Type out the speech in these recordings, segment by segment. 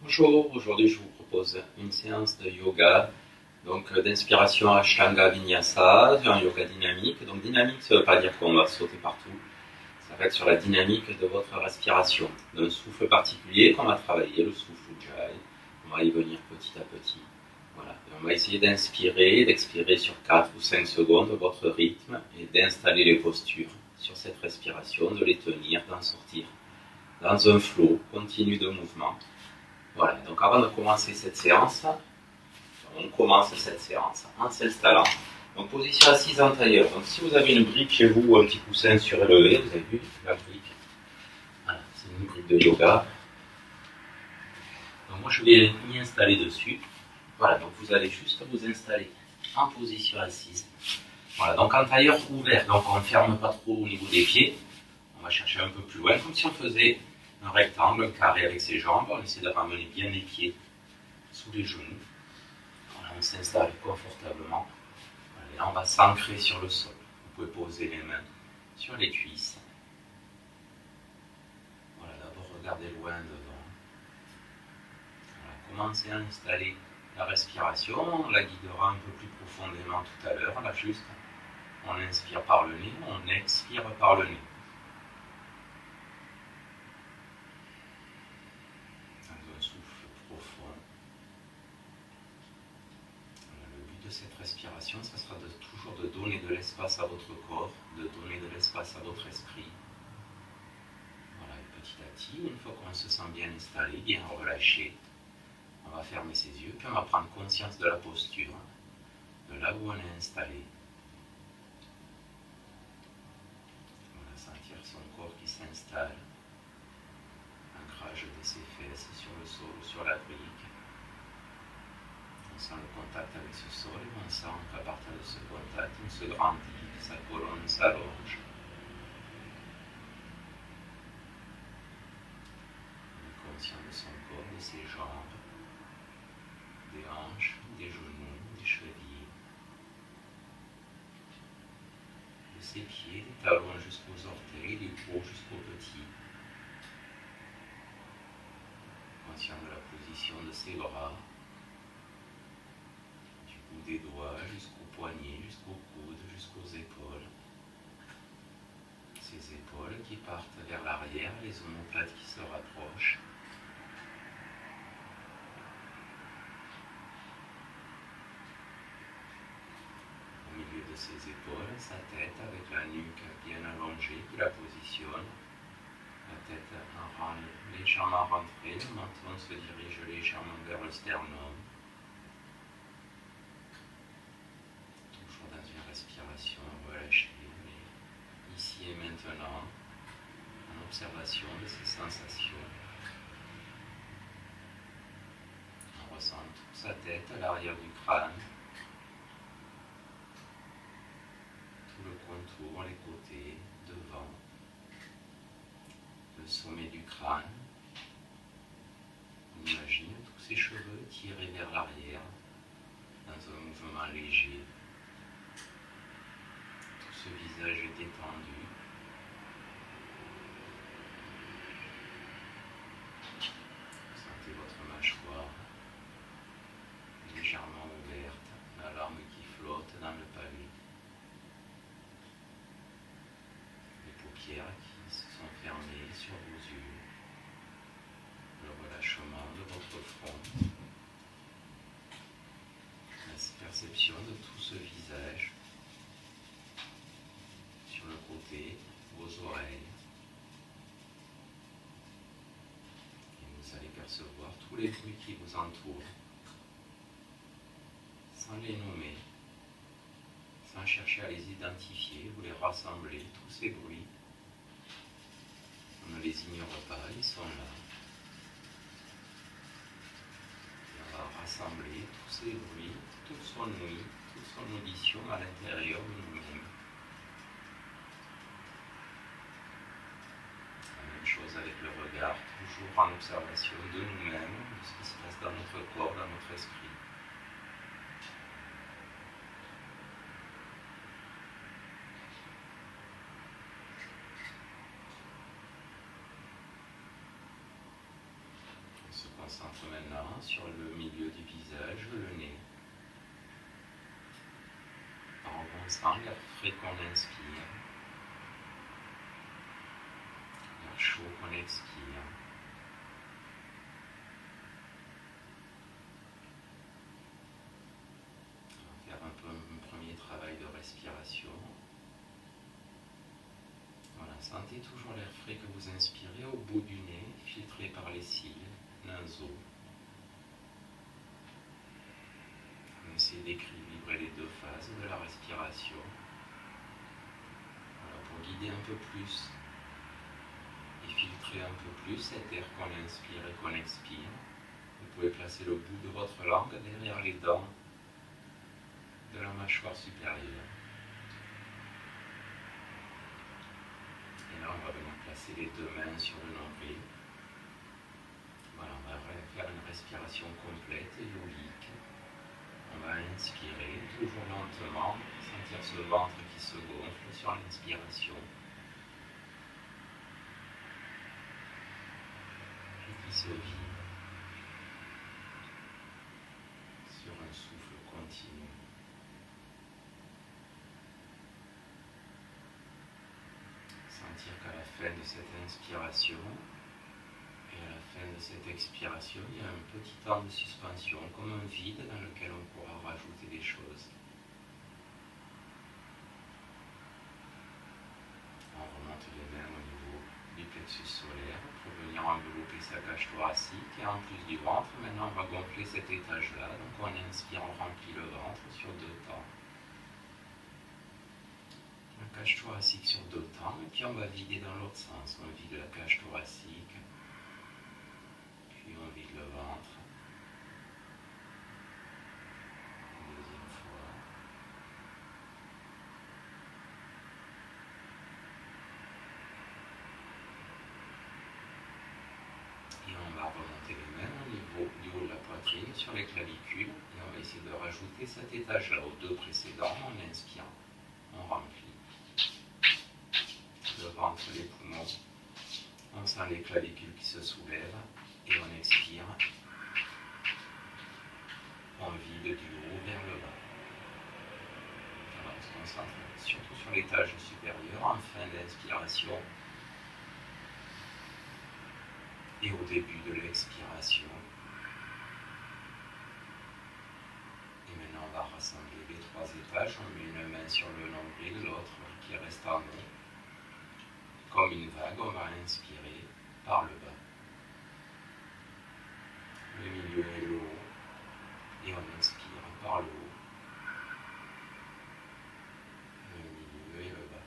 Bonjour, aujourd'hui je vous propose une séance de yoga, donc d'inspiration Ashtanga Vinyasa, un yoga dynamique. Donc dynamique, ça ne veut pas dire qu'on va sauter partout, ça va être sur la dynamique de votre respiration, d'un souffle particulier qu'on va travailler, le souffle Ujjayi. On va y venir petit à petit. Voilà. Et on va essayer d'inspirer, d'expirer sur 4 ou 5 secondes votre rythme et d'installer les postures sur cette respiration, de les tenir, d'en sortir dans un flow continu de mouvement. Voilà, donc avant de commencer cette séance, on commence cette séance en s'installant. Donc position assise en tailleur. Donc si vous avez une brique chez vous ou un petit coussin surélevé, vous avez vu la brique. Voilà, c'est une brique de yoga. Donc moi je vais m'y installer dessus. Voilà, donc vous allez juste vous installer en position assise. Voilà, donc en tailleur ouvert, donc on ne ferme pas trop au niveau des pieds. On va chercher un peu plus loin, comme si on faisait un rectangle, un carré avec ses jambes. On essaie de ramener bien les pieds sous les genoux. Voilà, on s'installe confortablement. Voilà, et là, on va s'ancrer sur le sol. Vous pouvez poser les mains sur les cuisses. Voilà, d'abord regardez loin devant. Voilà, commencez à installer la respiration. On la guidera un peu plus profondément tout à l'heure. Là, juste, on inspire par le nez, on expire par le nez. Cette respiration, ça sera toujours de donner de l'espace à votre corps, de donner de l'espace à votre esprit. Voilà, et petit à petit, une fois qu'on se sent bien installé, bien relâché, on va fermer ses yeux, puis on va prendre conscience de la posture, de là où on est installé. On va sentir son corps qui s'installe, ancrage de ses fesses sur le sol, sur la brique. On sent le contact avec ce sol et on sent qu'à partir de ce contact, on se grandit, sa colonne s'allonge. On est conscient de son corps, de ses jambes, des hanches, des genoux, des chevilles, de ses pieds, des talons jusqu'aux orteils, des pieds jusqu'aux petits. Conscient de la position de ses bras, des doigts jusqu'aux poignets, jusqu'aux coudes, jusqu'aux épaules. Ces épaules qui partent vers l'arrière, les omoplates qui se rapprochent. Au milieu de ses épaules, sa tête avec la nuque bien allongée qui la positionne. La tête légèrement rentrée, le menton se dirige légèrement vers le sternum. Respiration relâchée, mais ici et maintenant, en observation de ces sensations. On ressent toute sa tête à l'arrière du crâne, tout le contour, les côtés, devant, le sommet du crâne. On imagine tous ces cheveux tirés vers l'arrière, dans un mouvement léger. Ce visage est détendu. Sentez votre mâchoire légèrement ouverte, la langue qui flotte dans le pavé. Les paupières qui se sont fermées sur vos yeux. Le relâchement de votre front. La perception de tout ce visage. Le côté, vos oreilles. Et vous allez percevoir tous les bruits qui vous entourent, sans les nommer, sans chercher à les identifier, vous les rassemblez, tous ces bruits. On ne les ignore pas, ils sont là. Et on va rassembler tous ces bruits, toute son ouïe, toute son audition à l'intérieur de nous-mêmes. Chose avec le regard, toujours en observation de nous-mêmes, de ce qui se passe dans notre corps, dans notre esprit. On se concentre concentre maintenant sur le milieu du visage, le nez. En avançant l'air frais qu'on inspire, l'air chaud qu'on expire. On va faire un premier travail de respiration. Voilà, sentez toujours l'air frais que vous inspirez au bout du nez, filtré par les cils nasaux. On essaie d'équilibrer les deux phases de la respiration. Voilà, pour guider un peu plus et filtrer un peu plus cet air qu'on inspire et qu'on expire. Vous pouvez placer le bout de votre langue derrière les dents de la mâchoire supérieure. Et là, on va venir placer les deux mains sur le nombril. Voilà, on va faire une respiration complète et yogique. On va inspirer, toujours lentement, sentir ce ventre qui se gonfle sur l'inspiration et qui se vide sur un souffle continu. Sentir qu'à la fin de cette inspiration et à la fin de cette expiration, il y a un petit temps de suspension, comme un vide dans lequel on pourra rajouter des choses. On remonte les mains au niveau du plexus solaire pour venir envelopper sa cage thoracique et en plus du ventre, maintenant on va gonfler cet étage-là. Donc on inspire, on remplit le ventre sur 2 temps. La cage thoracique sur 2 temps, et puis on va vider dans l'autre sens. On vide la cage thoracique, puis on vide le ventre. Deuxième fois. Et on va remonter les mains au niveau du haut de la poitrine sur les clavicules, et on va essayer de rajouter cet étage-là aux 2 précédents. On inspire, on remplit le ventre, les poumons, on sent les clavicules qui se soulèvent et on expire, on vide du haut vers le bas. Alors on se concentre surtout sur l'étage supérieur en fin d'inspiration et au début de l'expiration. Et maintenant on va rassembler les 3 étages, on met une main sur le nombril, l'autre qui reste en haut. Comme une vague, on va inspirer par le bas. Le milieu et le haut. Et on inspire par le haut. Le milieu et le bas.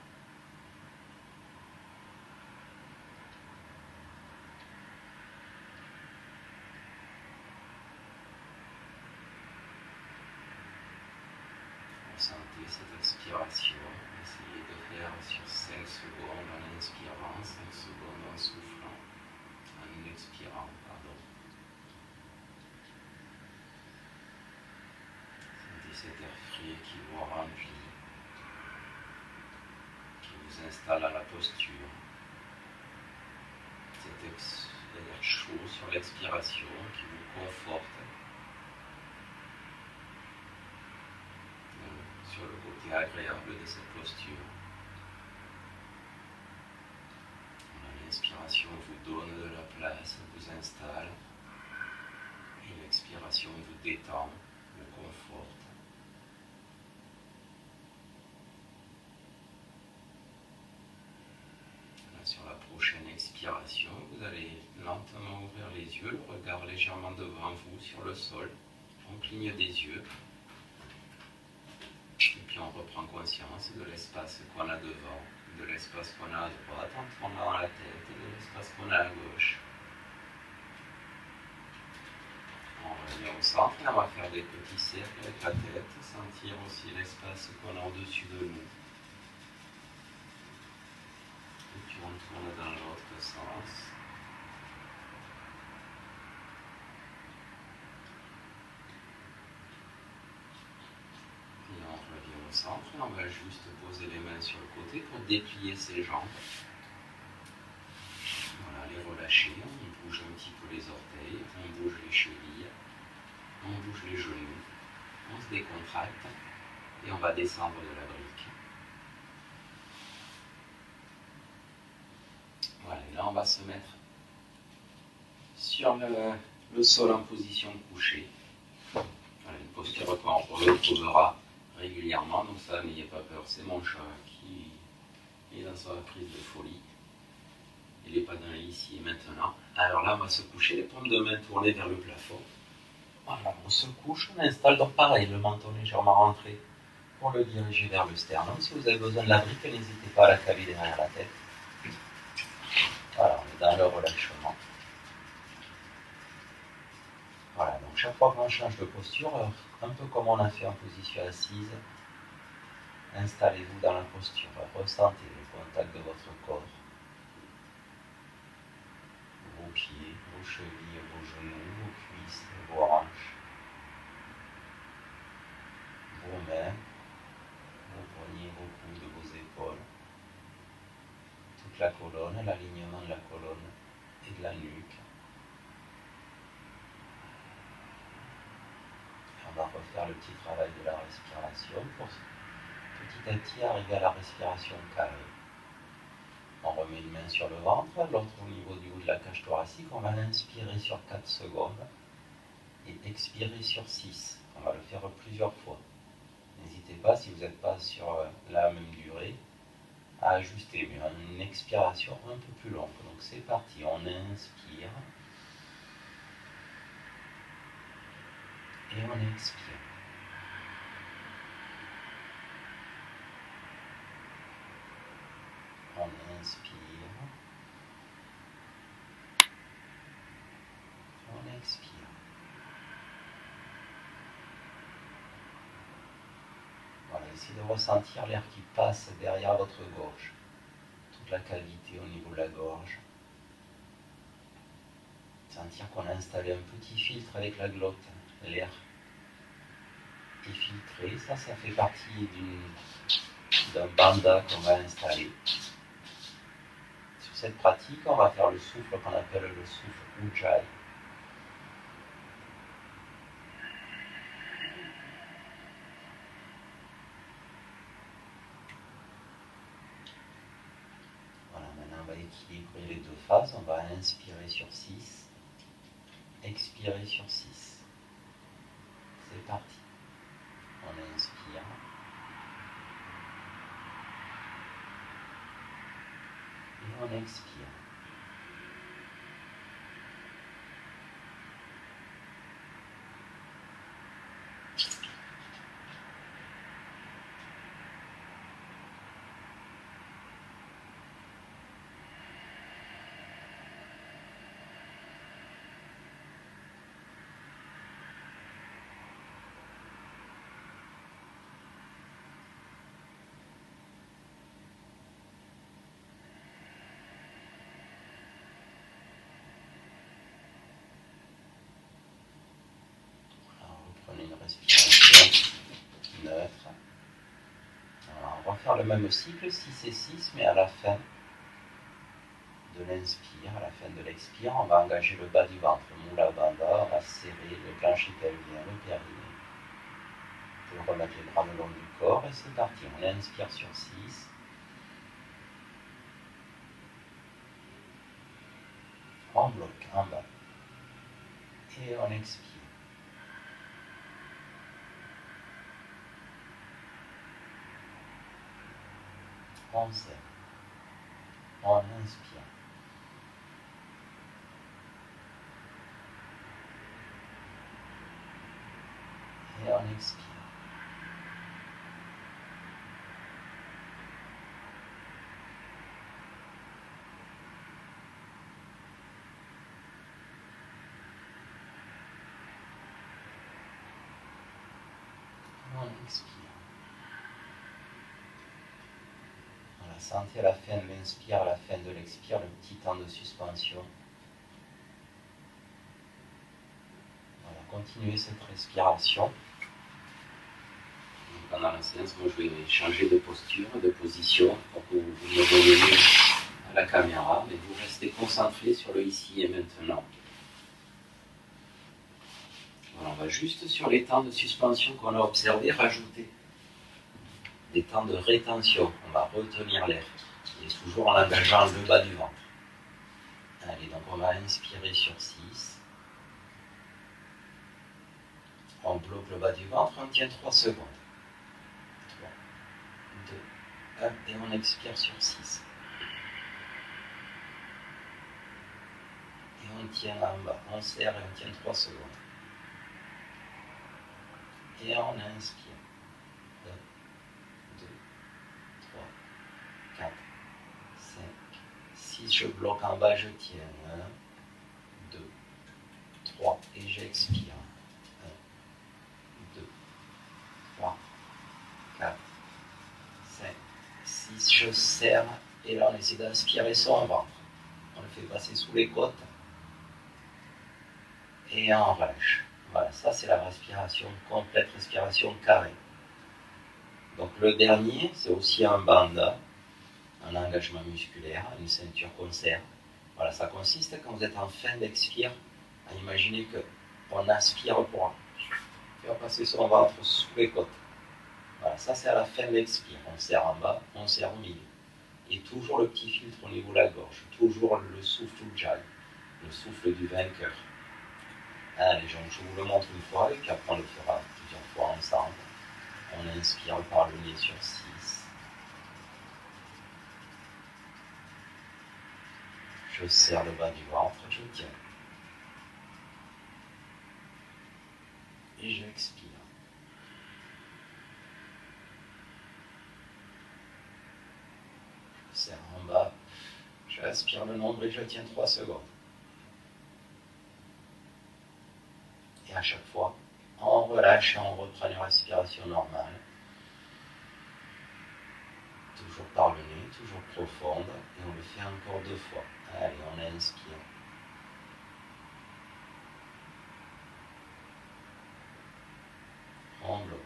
Ressentez cette expiration. Essayez de faire sur 5 secondes en inspirant, 5 secondes en soufflant, en expirant, pardon. Sentez cet air frais qui vous remplit, qui vous installe à la posture. Cet air chaud sur l'expiration qui vous conforte sur le côté agréable de cette posture. L'inspiration vous donne de la place, vous installe, et l'expiration vous détend, vous conforte. Là, sur la prochaine expiration, vous allez lentement ouvrir les yeux, le regard légèrement devant vous sur le sol. On cligne des yeux. Et puis on reprend conscience de l'espace qu'on a devant, de l'espace qu'on a à droite, en tournant la tête, et de l'espace qu'on a à gauche. On revient au centre et on va faire des petits cercles avec la tête, sentir aussi l'espace qu'on a au-dessus de nous. Et puis on tourne dans l'autre sens. Et on revient au centre et on va juste poser les mains sur le côté pour déplier ses jambes. Voilà, les relâcher, on bouge un petit peu les orteils, on bouge les chevilles. rétracte et on va descendre de la brique. Voilà, et là on va se mettre sur le sol en position couchée. Voilà, une posture qu'on retrouvera régulièrement, donc ça, n'ayez pas peur, c'est mon chat qui est dans sa prise de folie. Il n'est pas dans l'ici et maintenant. Alors là, on va se coucher, les paumes de main tournées vers le plafond. Voilà, on se couche, on installe donc pareil, le menton légèrement rentré pour le diriger vers le sternum. Si vous avez besoin de la brique, n'hésitez pas à la caler derrière la tête. Voilà, on est dans le relâchement. Voilà, donc chaque fois qu'on change de posture, un peu comme on a fait en position assise, installez-vous dans la posture, ressentez le contact de votre corps, vos pieds, vos chevilles, vos genoux, vos cuisses, vos hanches, vos mains, vos poignets, vos coudes, vos épaules, toute la colonne, l'alignement de la colonne et de la nuque. On va refaire le petit travail de la respiration pour petit à petit arriver à la respiration carrée. On remet une main sur le ventre, l'autre au niveau du haut de la cage thoracique. On va inspirer sur 4 secondes et expirer sur 6. On va le faire plusieurs fois. N'hésitez pas, si vous n'êtes pas sur la même durée, à ajuster, mais une expiration un peu plus longue. Donc c'est parti, on inspire et on expire. On inspire, on expire. Voilà, essayez de ressentir l'air qui passe derrière votre gorge, toute la cavité au niveau de la gorge. Sentir qu'on a installé un petit filtre avec la glotte, l'air est filtré, ça fait partie d'un banda qu'on va installer. Sur cette pratique, on va faire le souffle qu'on appelle le souffle Ujjayi. Voilà, maintenant on va équilibrer les deux phases. On va inspirer sur 6, expirer sur 6. C'est parti. On inspire. Et on expire. Une respiration neutre. Alors, on va faire le même cycle, 6 et 6, mais à la fin de l'inspire, à la fin de l'expire, on va engager le bas du ventre, le Mula Bandha, on va serrer le plancher pelvien, le périnée. On peut remettre les bras le long du corps et c'est parti. On inspire sur 6. On bloque en bas. Et on expire. On serre. On inspire. Et on expire. On expire. Voilà, sentez à la fin de l'inspire, à la fin de l'expire, le petit temps de suspension. Voilà, continuez cette respiration. Pendant la séance, moi je vais changer de posture, de position pour que vous me reveniez à la caméra, mais vous restez concentré sur le ici et maintenant. Voilà, on va juste sur les temps de suspension qu'on a observés rajouter des temps de rétention. On va retenir l'air, et toujours en engageant le bas du ventre. Allez, donc on va inspirer sur 6. On bloque le bas du ventre, on tient 3 secondes. 3, 2, 1, et on expire sur 6. Et on tient en bas, on serre et on tient 3 secondes. Et on inspire. 1, 2, 3, 4, 5, 6. Je bloque en bas, je tiens. 1, 2, 3. Et j'expire. 1, 2, 3, 4, 5, 6. Je serre. Et là, on essaie d'inspirer son ventre. On le fait passer sous les côtes. Et on relâche. Voilà, ça c'est la respiration complète, respiration carrée. Donc le dernier, c'est aussi un bandha, un engagement musculaire, une ceinture qu'on serre. Voilà, ça consiste quand vous êtes en fin d'expire, à imaginer qu'on aspire pour faire passer son ventre sous les côtes. Voilà, ça c'est à la fin de l'expire. On serre en bas, on serre au milieu. Et toujours le petit filtre au niveau de la gorge, toujours le souffle Ujjayi, le souffle du vainqueur. Allez, je vous le montre une fois et puis après on le fera plusieurs fois ensemble. On inspire par le nez sur 6. Je serre le bas du ventre, je tiens. Et j'expire. Je serre en bas, j'aspire le nombril et je tiens 3 secondes. Et à chaque fois, on relâche et on reprend une respiration normale. Toujours par le nez, toujours profonde. Et on le fait encore 2 fois. Allez, on inspire. On bloque.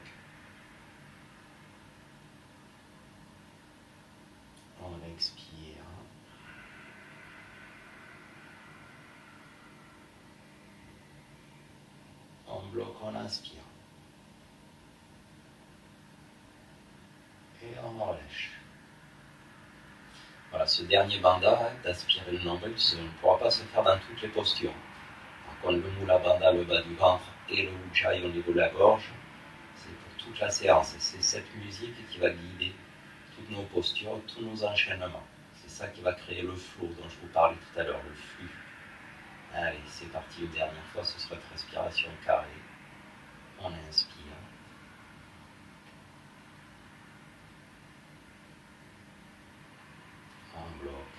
On expire. On bloque, on inspire. Et on relâche. Voilà, ce dernier bandha, d'aspirer le nombril, ne pourra pas se faire dans toutes les postures. Par contre, le mula bandha, le bas du ventre, et le ujjayi au niveau de la gorge, c'est pour toute la séance. Et c'est cette musique qui va guider toutes nos postures, tous nos enchaînements. C'est ça qui va créer le flow dont je vous parlais tout à l'heure, le flux. Allez, c'est parti, une dernière fois, ce sera une respiration carrée. On inspire. On bloque.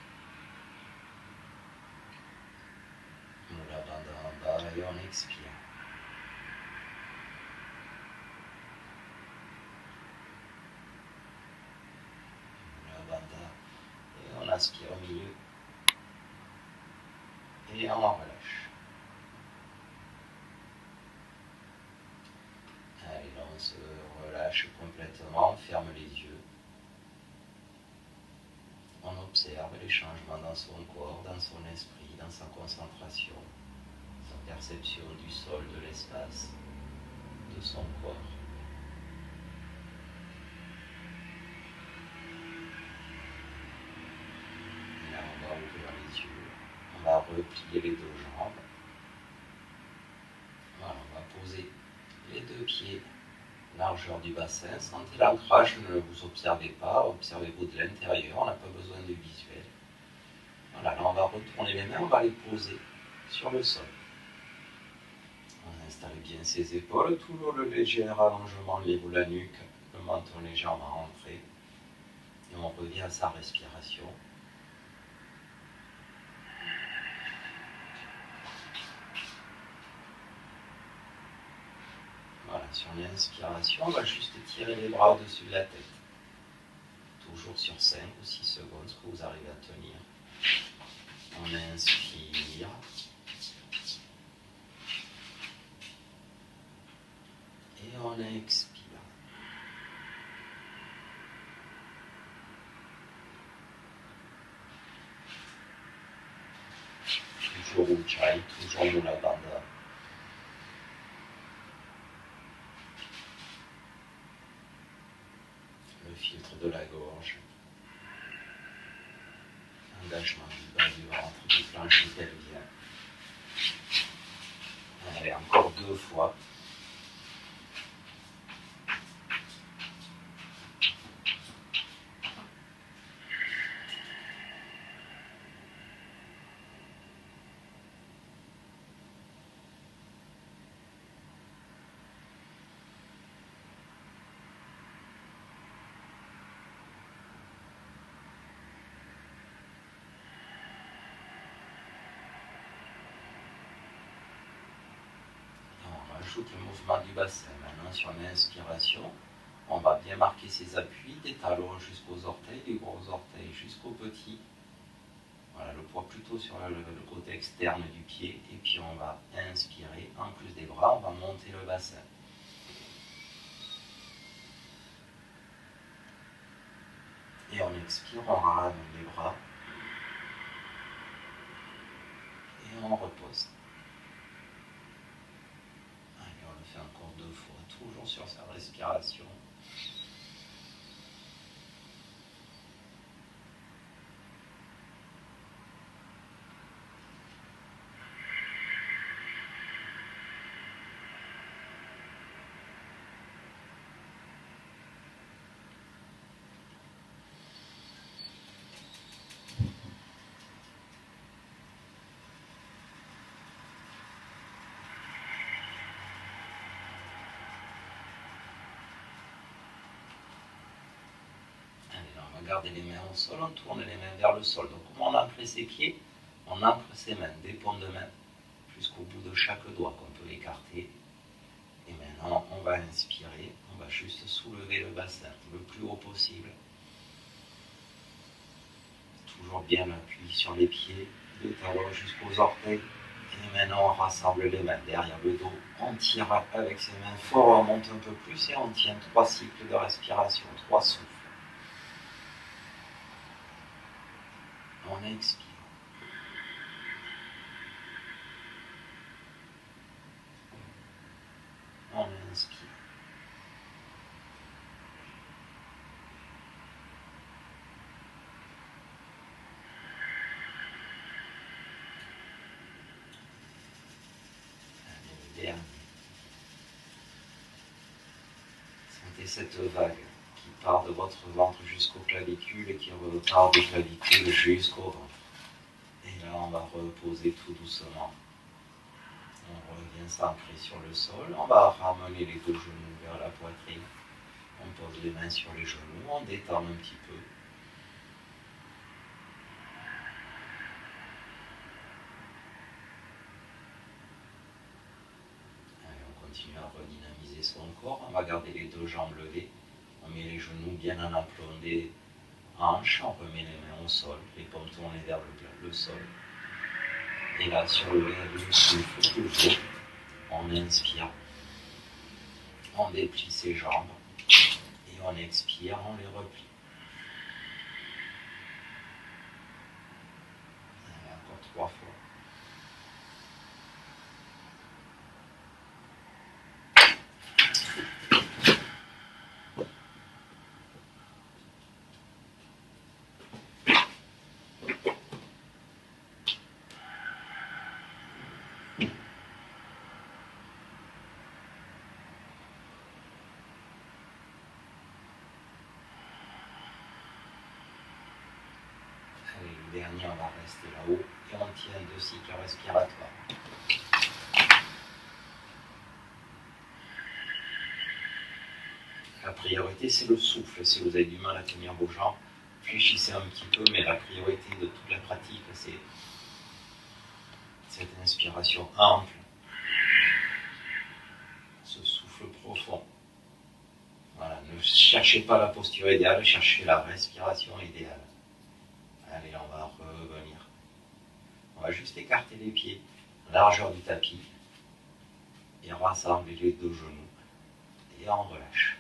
Mula bandha en bas et on expire. Mula bandha et on inspire au milieu. Et on relâche. Allez, là on se relâche complètement, on ferme les yeux. On observe les changements dans son corps, dans son esprit, dans sa concentration, sa perception du sol, de l'espace, de son corps. Et là, on va ouvrir les yeux, on va replier les 2 jambes. Voilà, on va poser les 2 pieds, largeur du bassin. Sentez l'ancrage, ne vous observez pas, observez-vous de l'intérieur, on n'a pas besoin de visuel. Voilà, là on va retourner les mains, on va les poser sur le sol. On installe bien ses épaules, toujours le léger rallongement, lève la nuque, le menton légèrement rentré. Et on revient à sa respiration. Voilà, sur l'inspiration, on va juste tirer les bras au-dessus de la tête. Toujours sur 5 ou 6 secondes, ce que vous arrivez à tenir. On inspire. Et on expire. Toujours Ujjayi, toujours Mula bandha. filtre de la gorge, engagement du bas du ventre, du plancher pelvien. Allez, encore 2 fois. Ajoute le mouvement du bassin. Maintenant, sur l'inspiration, on va bien marquer ses appuis, des talons jusqu'aux orteils, des gros orteils jusqu'aux petits. Voilà, le poids plutôt sur le côté externe du pied. Et puis on va inspirer, en plus des bras, on va monter le bassin. Et on expire, on ramène les bras. Et on repose. Allez, on le fait encore 2 fois, toujours sur sa respiration. On va garder les mains au sol, on tourne les mains vers le sol. Donc comme on ancre ses pieds, on ancre ses mains, des paumes de main, jusqu'au bout de chaque doigt qu'on peut écarter. Et maintenant, on va inspirer, on va juste soulever le bassin le plus haut possible. Toujours bien appuyé sur les pieds, le talon jusqu'aux orteils. Et maintenant, on rassemble les mains derrière le dos. On tire avec ses mains fort, on monte un peu plus et on tient 3 cycles de respiration, 3 souffles. On expire. On inspire. Allez, le dernier. Sentez cette vague qui part de votre ventre jusqu'aux clavicules et qui repart des clavicules jusqu'au ventre. Et là, on va reposer tout doucement. On revient s'ancrer sur le sol. On va ramener les 2 genoux vers la poitrine. On pose les mains sur les genoux. On détend un petit peu. Allez, on continue à redynamiser son corps. On va garder les 2 jambes levées. On met les genoux bien en aplomb des hanches. On remet les mains au sol. Les paumes tournées vers le sol. Et là, sur le souffle, toujours, on inspire, on déplie ses jambes, et on expire, on les replie. Allez, encore 3 fois. Allez, le dernier, on va rester là-haut et on tient 2 cycles respiratoires. La priorité, c'est le souffle. Si vous avez du mal à tenir vos jambes, réfléchissez un petit peu, mais la priorité de toute la pratique, c'est cette inspiration ample, ce souffle profond. Voilà, ne cherchez pas la posture idéale, cherchez la respiration idéale. Allez, on va revenir. On va juste écarter les pieds, largeur du tapis, et on rassemble les 2 genoux, et on relâche.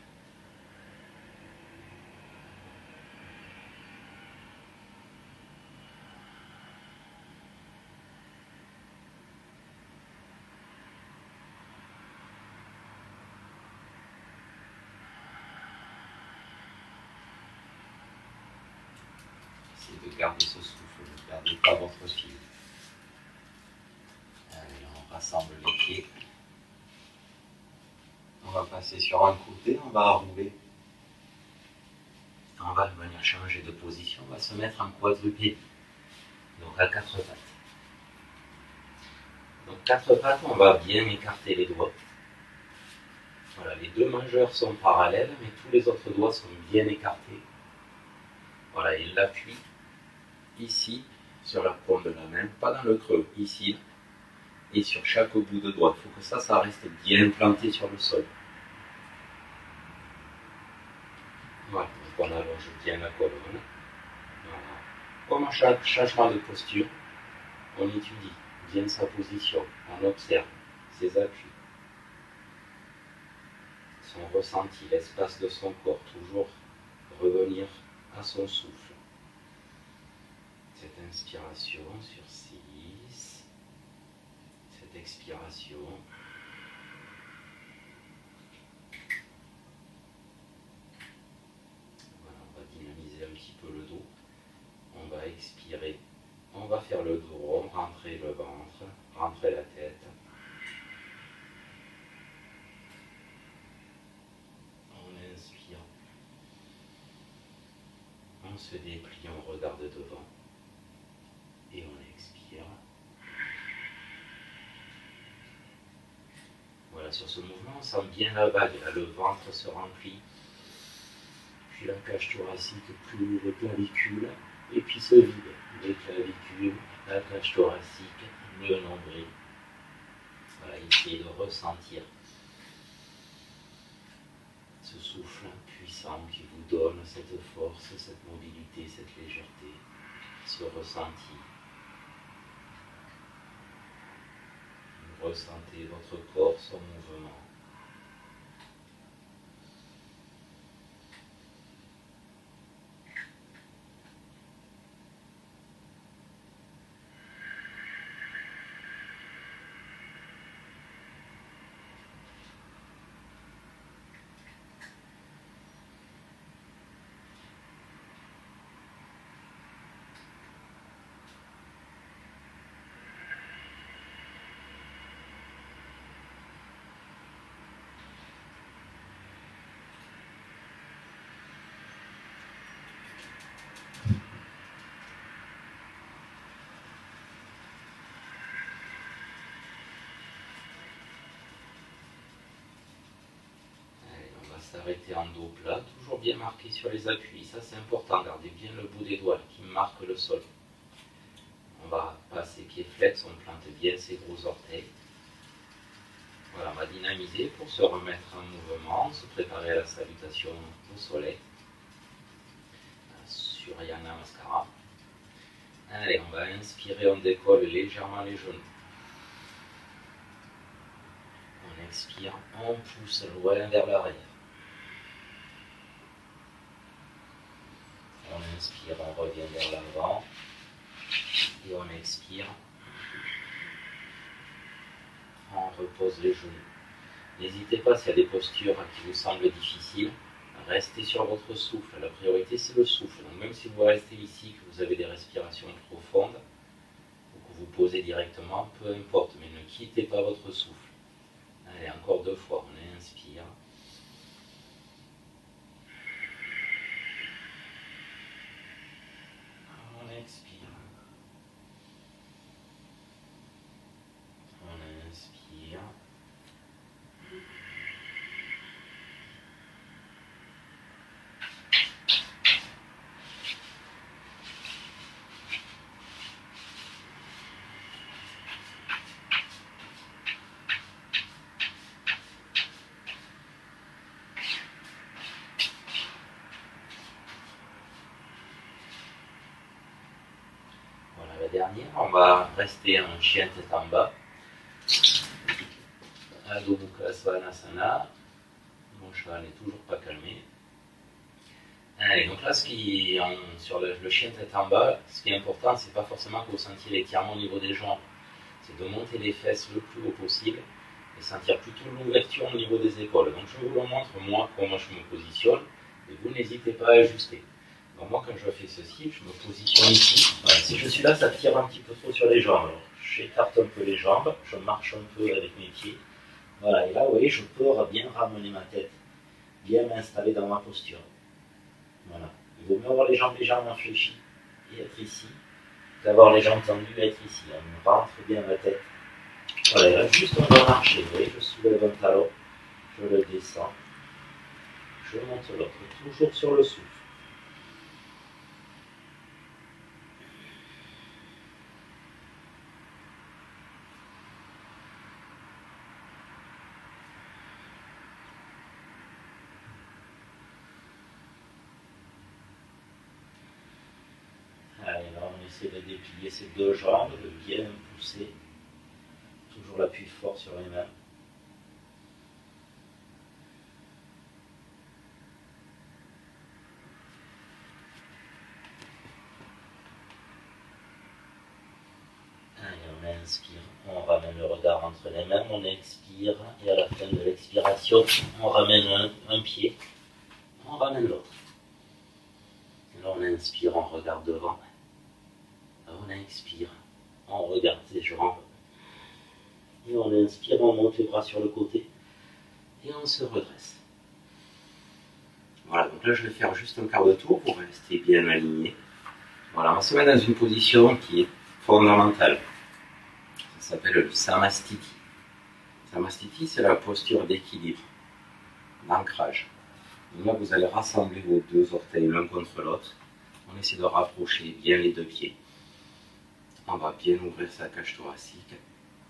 Essayez de garder ce souffle, ne perdez pas votre fil. Allez, on rassemble les pieds. On va passer sur un côté, on va rouler. On va venir changer de position, on va se mettre en quadrupé, donc à quatre pattes. Donc quatre pattes, on va bien écarter les doigts. Voilà, les deux majeurs sont parallèles, mais tous les autres doigts sont bien écartés. Voilà, et l'appui ici, sur la paume de la main, pas dans le creux, ici, et sur chaque bout de doigt. Il faut que ça reste bien planté sur le sol. Voilà, donc on allonge bien la colonne. Voilà. Comme à chaque changement de posture, on étudie bien sa position, on observe ses appuis, son ressenti, l'espace de son corps, toujours revenir à son souffle. Cette inspiration sur 6, cette expiration. Voilà, on va dynamiser un petit peu le dos. On va expirer. On va faire le dos rond, rentrer le ventre, rentrer la tête. On inspire. On se déplie, on regarde devant. Et on expire. Voilà, sur ce mouvement, on sent bien la vague. Là, le ventre se remplit. Puis la cage thoracique plus les clavicules. Et puis se vide. Les clavicules, la cage thoracique, le nombril. Voilà, essayez de ressentir ce souffle puissant qui vous donne cette force, cette mobilité, cette légèreté, ce ressenti. Ressentez votre corps, son mouvement. S'arrêter en dos plat, toujours bien marqué sur les appuis, ça c'est important, gardez bien le bout des doigts qui marque le sol. On va passer pied flex, on plante bien ses gros orteils. Voilà, on va dynamiser pour se remettre en mouvement, se préparer à la salutation au soleil. Surya Namaskara. Allez, on va inspirer, on décolle légèrement les genoux. On expire, on pousse loin vers l'arrière. On inspire, on revient vers l'avant et on expire. On repose les genoux. N'hésitez pas s'il y a des postures qui vous semblent difficiles, restez sur votre souffle. La priorité c'est le souffle. Donc même si vous restez ici, que vous avez des respirations profondes ou que vous posez directement, peu importe, mais ne quittez pas votre souffle. Allez, encore 2 fois, on inspire. On expire. On inspire. Dernière, on va rester en chien tête en bas. Adho Mukha Svanasana. Mon cheval n'est toujours pas calmé. Allez, donc là, sur le chien tête en bas, ce qui est important, c'est pas forcément que vous sentiez l'étirement au niveau des jambes. C'est de monter les fesses le plus haut possible et sentir plutôt l'ouverture au niveau des épaules. Donc je vous le montre moi comment je me positionne et vous n'hésitez pas à ajuster. Donc moi, quand je fais ceci, je me positionne ici. Voilà, si je suis là, ça tire un petit peu trop sur les jambes. Alors, j'écarte un peu les jambes, je marche un peu avec mes pieds. Voilà, et là, vous voyez, je peux bien ramener ma tête, bien m'installer dans ma posture. Voilà. Il vaut mieux avoir les jambes légèrement fléchies et être ici, qu'avoir les jambes tendues et être ici. On rentre bien la tête. Voilà, et là, juste on va marcher. Vous voyez, je soulève un talon, je le descends, je monte l'autre, toujours sur le souffle. Allez, là on essaie de déplier ces deux jambes, de bien pousser. Toujours l'appui fort sur les mains. Allez, on inspire, on ramène le regard entre les mains, on expire, et à la fin de l'expiration, on ramène un pied, on ramène l'autre. Là on inspire, on regarde devant. On expire, on regarde ses jambes. Et on inspire, on monte les bras sur le côté. Et on se redresse. Voilà, donc là je vais faire juste un quart de tour pour rester bien aligné. Voilà, on va se mettre dans une position qui est fondamentale. Ça s'appelle le Samastiti. Samastiti, c'est la posture d'équilibre, d'ancrage. Donc là vous allez rassembler vos deux orteils l'un contre l'autre. On essaie de rapprocher bien les deux pieds. On va bien ouvrir sa cage thoracique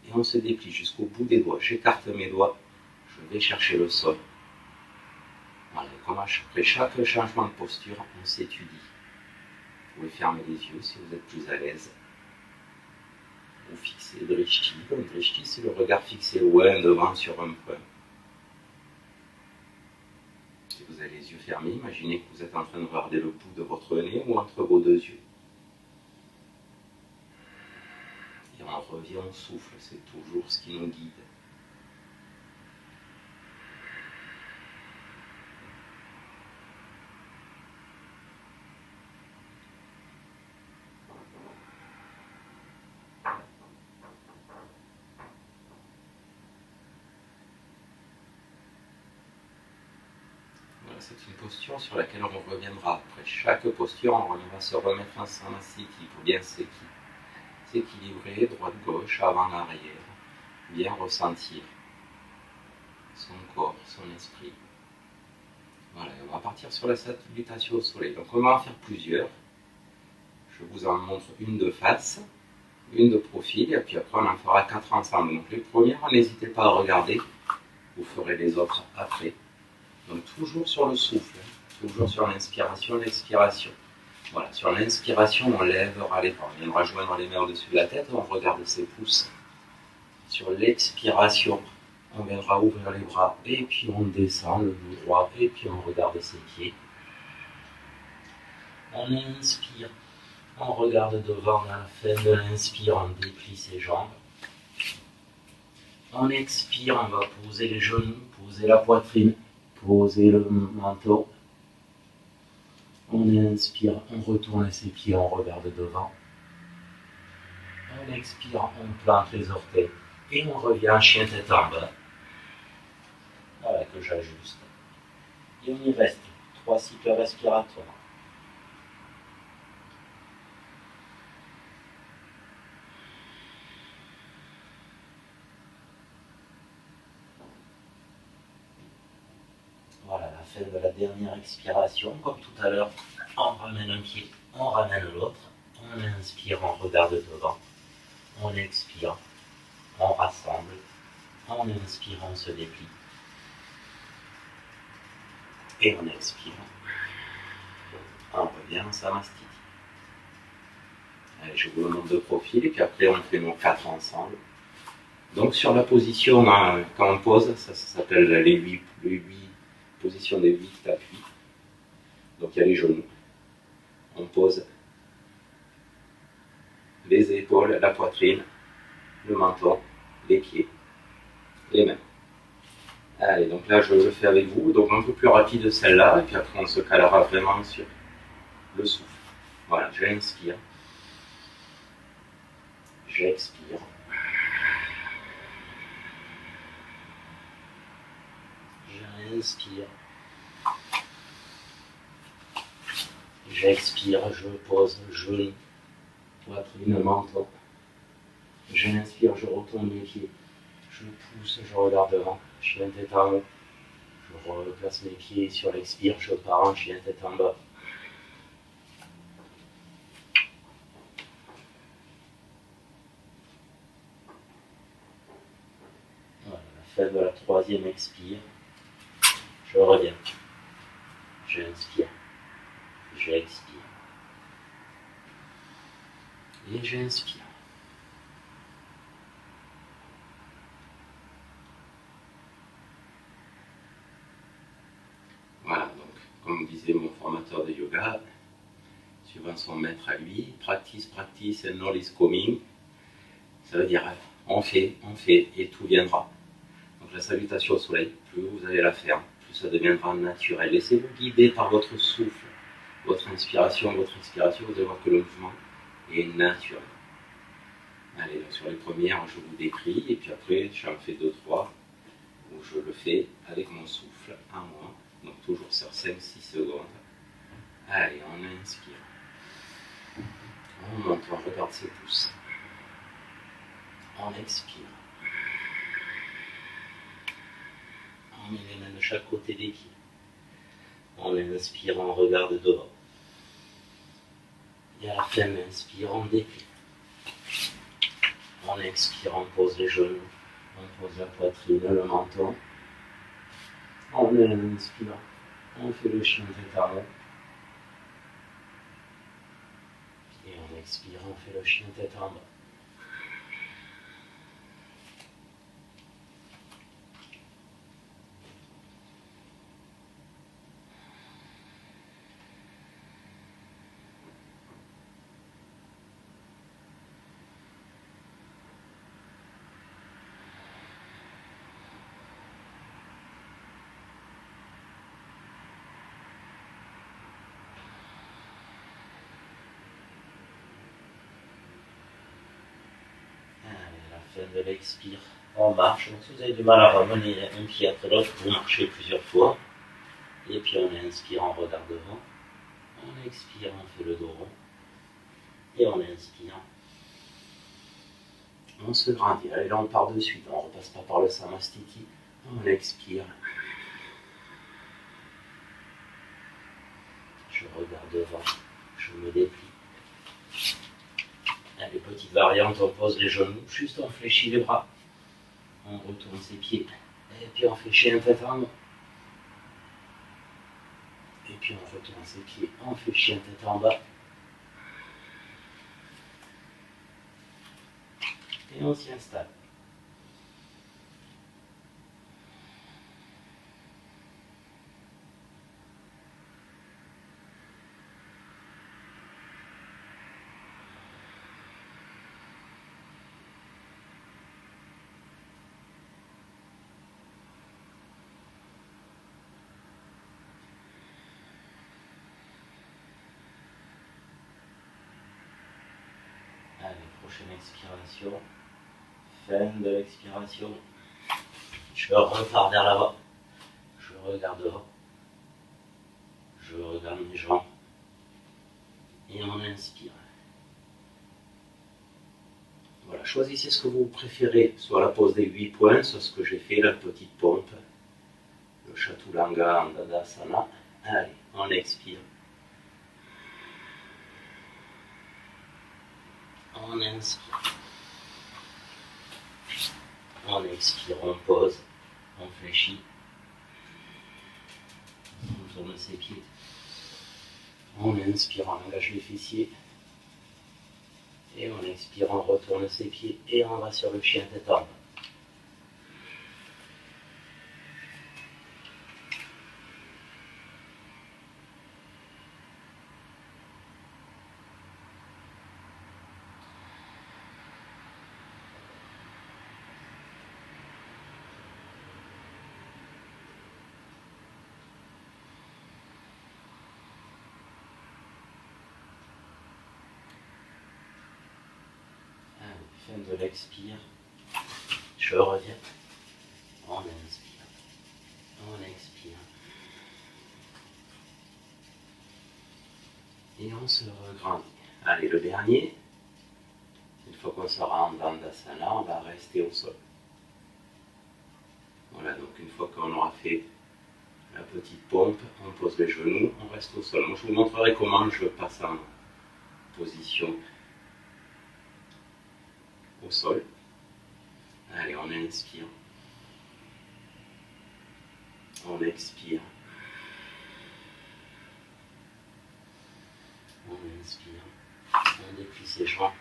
et on se déplie jusqu'au bout des doigts. J'écarte mes doigts, je vais chercher le sol. Voilà, comme après chaque changement de posture, on s'étudie. Vous pouvez fermer les yeux si vous êtes plus à l'aise. Vous fixez Drishti. Donc Drishti, c'est le regard fixé loin devant sur un point. Si vous avez les yeux fermés, imaginez que vous êtes en train de regarder le bout de votre nez ou entre vos deux yeux. Et on revient au souffle, c'est toujours ce qui nous guide. Voilà, c'est une posture sur laquelle on reviendra. Après chaque posture, on va se remettre en Samastiti pour bien s'équilibrer, droite-gauche, avant-arrière, bien ressentir son corps, son esprit. Voilà, on va partir sur la salutation au soleil. Donc on va en faire plusieurs. Je vous en montre une de face, une de profil, et puis après on en fera 4 ensemble. Donc les premières, n'hésitez pas à regarder, vous ferez les autres après. Donc toujours sur le souffle, toujours sur l'inspiration, l'expiration. Voilà, sur l'inspiration, on lèvera les bras, on viendra joindre les mains au-dessus de la tête, on regarde ses pouces. Sur l'expiration, on viendra ouvrir les bras, et puis on descend le dos droit, et puis on regarde ses pieds. On inspire, on regarde devant, à la fin de l'inspire, on déplie ses jambes. On expire, on va poser les genoux, poser la poitrine, poser le menton. On inspire, on retourne ses pieds, on regarde devant. On expire, on plante les orteils. Et on revient chien tête en bas. Voilà que j'ajuste. Et on y reste. 3 cycles respiratoires. Voilà, la fin de la dernière expiration. Comme tout à l'heure, on ramène un pied, on ramène l'autre. On inspire, on regarde devant. On expire, on rassemble. On inspire, on se déplie. Et on expire. On revient en Samastiti. Allez, je vous le montre de profil et puis après on fait nos 4 ensemble. Donc sur la position, quand on pose, ça s'appelle les 8 positions des 8 appuis. Donc il y a les genoux. On pose les épaules, la poitrine, le menton, les pieds, les mains. Allez, donc là je le fais avec vous, donc un peu plus rapide celle-là, et puis après on se calera vraiment sur le souffle. Voilà, j'inspire, j'expire. J'inspire, j'expire, je pose genou, poitrine, menton. J'inspire, je retourne mes pieds, je pousse, je regarde devant, chien tête en haut. Je replace mes pieds sur l'expire, je pars en chien tête en bas. Voilà, la fin de la troisième expire. Je reviens. J'inspire. J'expire. Et j'inspire. Voilà, donc, comme disait mon formateur de yoga, suivant son maître à lui, practice, practice, and knowledge is coming. Ça veut dire, on fait, et tout viendra. Donc la salutation au soleil, plus vous allez la faire, plus ça deviendra naturel. Laissez-vous guider par votre souffle, votre inspiration, votre expiration, vous allez voir que le mouvement est naturel. Allez, donc sur les premières, je vous décris, et puis après, j'en fais 2-3, où je le fais avec mon souffle à moi, donc toujours sur 5-6 secondes. Allez, on inspire. On monte, on regarde ses pouces. On expire. On met les mains de chaque côté des pieds. On inspire, on regarde devant. Et à la fin, on inspire, on déplie. On expire, on pose les genoux. On pose la poitrine, le menton. On inspire, on fait le chien tête en haut. Et on expire, on fait le chien tête en bas. De l'expire, on marche. Donc si vous avez du mal à ramener un pied après l'autre, vous marchez plusieurs fois. Et puis on inspire, on regarde devant. On expire, on fait le dos rond. Et on inspire. On se grandit. Et là on part de suite. On ne repasse pas par le samastiti. On expire. Je regarde devant. Je me déplie. Les petites variantes, on pose les genoux, juste on fléchit les bras, on retourne ses pieds, et puis on fait chien tête en haut. Et puis on retourne ses pieds, on fait chien tête en bas. Et on s'y installe. Allez, prochaine expiration. Fin de l'expiration. Je repars vers l'avant. Je regarde devant. Je regarde mes jambes. Et on inspire. Voilà, choisissez ce que vous préférez, soit la pose des 8 points, soit ce que j'ai fait, la petite pompe, le Chaturanga en Dadasana. Allez, on expire. On inspire. On expire, on pose, on fléchit. On tourne ses pieds. On inspire, on engage les fessiers. Et on expire, on retourne ses pieds. Et on va sur le chien tête en bas. de l'expire, je reviens. On inspire. On expire. Et on se regrandit. Allez, le dernier. Une fois qu'on sera en Dandasana, on va rester au sol. Voilà, donc une fois qu'on aura fait la petite pompe, on pose les genoux, on reste au sol. Moi, je vous montrerai comment je passe en position au sol. Allez, on inspire. On expire. On inspire. On déplie ses jambes.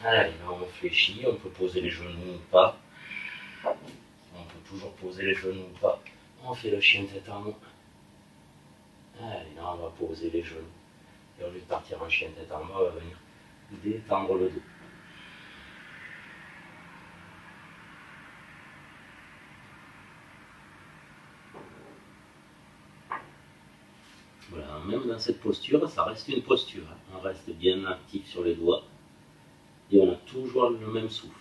Allez, là on fléchit, on peut poser les genoux ou pas. On peut toujours poser les genoux ou pas. On fait le chien tête en haut. Allez, là on va poser les genoux. Et au lieu de partir en chien tête en bas, on va venir détendre le dos. Voilà, même dans cette posture, ça reste une posture. On reste bien actif sur les doigts. Et on a toujours le même souffle.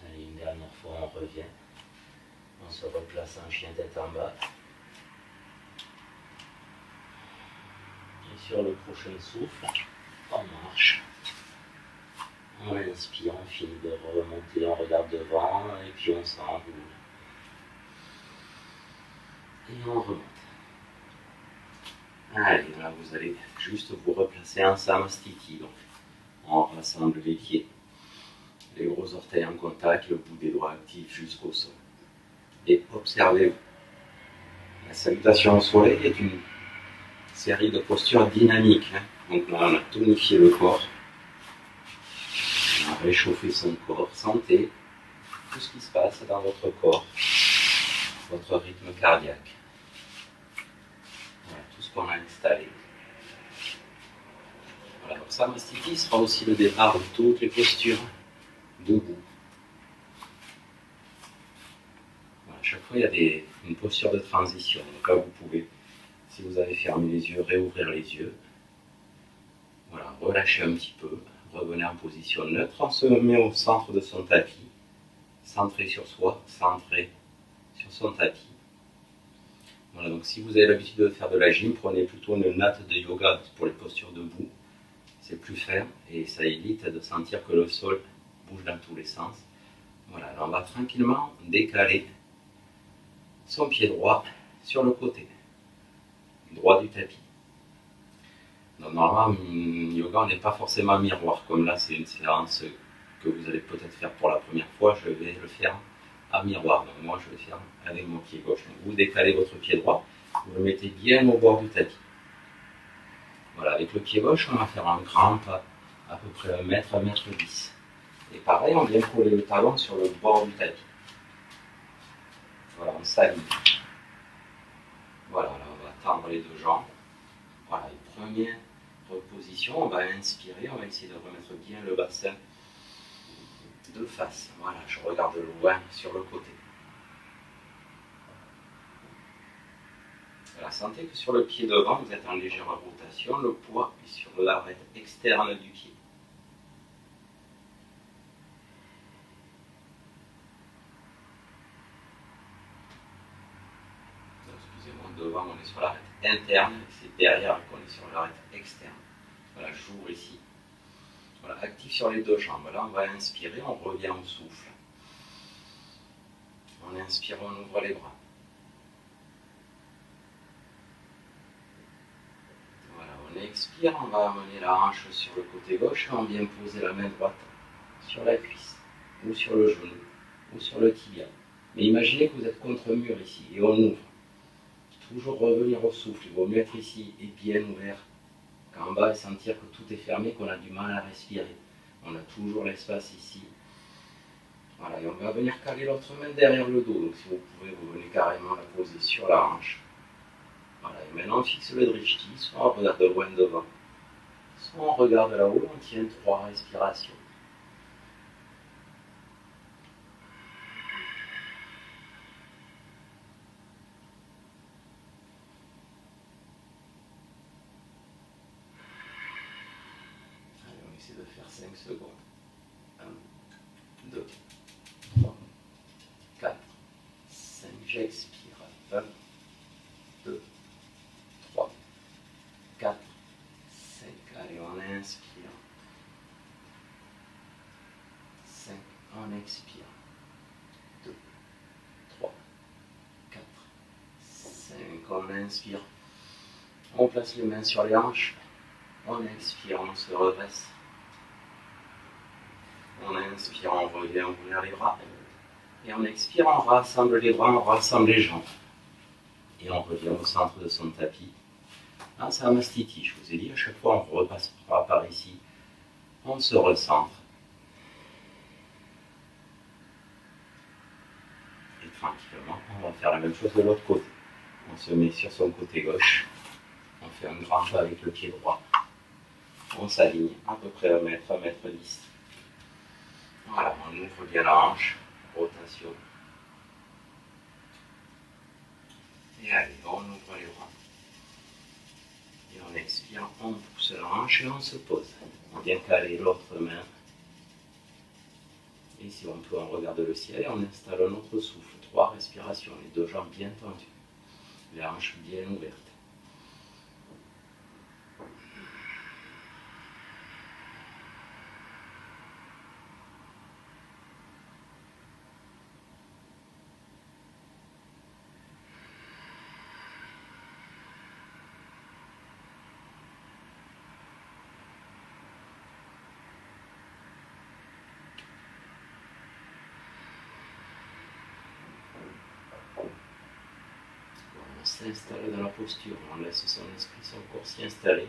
Allez, une dernière fois, on revient. On se replace en chien tête en bas. Et sur le prochain souffle, on marche. On inspire, on finit de remonter, on regarde devant et puis on s'enroule. Et on remonte. Allez, là vous allez juste vous replacer en Samastiti. Donc, on rassemble les pieds, les gros orteils en contact, le bout des doigts actif jusqu'au sol. Et observez-vous. La salutation au soleil est une série de postures dynamiques. Donc là, on a tonifié le corps. On a réchauffé son corps. Sentez tout ce qui se passe dans votre corps, votre rythme cardiaque. Voilà, tout ce qu'on a installé. Voilà, donc Samastiti sera aussi le départ de toutes les postures debout. Voilà, à chaque fois, il y a une posture de transition. Donc là, vous pouvez, si vous avez fermé les yeux, réouvrir les yeux. Voilà, relâchez un petit peu. Revenez en position neutre. On se met au centre de son tapis. Centré sur soi, centré sur son tapis. Voilà, donc si vous avez l'habitude de faire de la gym, prenez plutôt une natte de yoga pour les postures debout. C'est plus ferme et ça évite de sentir que le sol bouge dans tous les sens. Voilà, alors on va tranquillement décaler son pied droit sur le côté droit du tapis. Donc normalement, yoga, on n'est pas forcément miroir, comme là c'est une séance que vous allez peut-être faire pour la première fois, je vais le faire à miroir. Donc moi je vais faire avec mon pied gauche. Donc vous décalez votre pied droit, vous le mettez bien au bord du tapis. Voilà, avec le pied gauche, on va faire un grand pas, à peu près 1 mètre, 1 mètre 10. Et pareil, on vient coller le talon sur le bord du tapis. Voilà, on s'aligne. Voilà, là, on va tendre les deux jambes. Voilà, une première reposition, on va inspirer, on va essayer de remettre bien le bassin de face. Voilà, je regarde loin sur le côté. Voilà, sentez que sur le pied devant, vous êtes en légère rotation, le poids est sur l'arête externe du pied. Excusez-moi, devant on est sur l'arête interne, et c'est derrière qu'on est sur l'arête externe. Voilà, j'ouvre ici. Voilà, actif sur les deux jambes. Là, on va inspirer, on revient au souffle. On inspire, on ouvre les bras. Voilà, on expire, on va amener la hanche sur le côté gauche et on vient poser la main droite sur la cuisse, ou sur le genou, ou sur le tibia. Mais imaginez que vous êtes contre mur ici, et on ouvre. Toujours revenir au souffle, il vaut mieux être ici et bien ouvert qu'en bas et sentir que tout est fermé, qu'on a du mal à respirer. On a toujours l'espace ici. Voilà, et on va venir caler l'autre main derrière le dos. Donc si vous pouvez, vous venez carrément la poser sur la hanche. Voilà, et maintenant on fixe le drishti, soit on regarde loin devant, soit on regarde là-haut, on tient 3 respirations. 5 secondes. 1, 2, 3, 4, 5. J'expire. 1, 2, 3, 4, 5. Allez, on inspire. 5. On expire. 2, 3, 4, 5. On inspire. On place les mains sur les hanches. On expire, on se redresse. On inspire, on revient ouvrir les bras. Et on expire, on rassemble les bras, on rassemble les jambes. Et on revient au centre de son tapis. Samasthiti, je vous ai dit, à chaque fois on repasse par ici. On se recentre. Et tranquillement, on va faire la même chose de l'autre côté. On se met sur son côté gauche. On fait un grand pas avec le pied droit. On s'aligne à peu près 1 mètre, 1 mètre 10. Voilà, on ouvre bien la hanche. Rotation. Et allez, on ouvre les bras. Et on expire, on pousse la hanche et on se pose. On vient caler l'autre main. Et si on peut, on regarde le ciel et on installe notre souffle. 3 respirations, les 2 jambes bien tendues. Les hanches bien ouvertes. On s'installe dans la posture, on laisse son esprit, son corps s'y installer,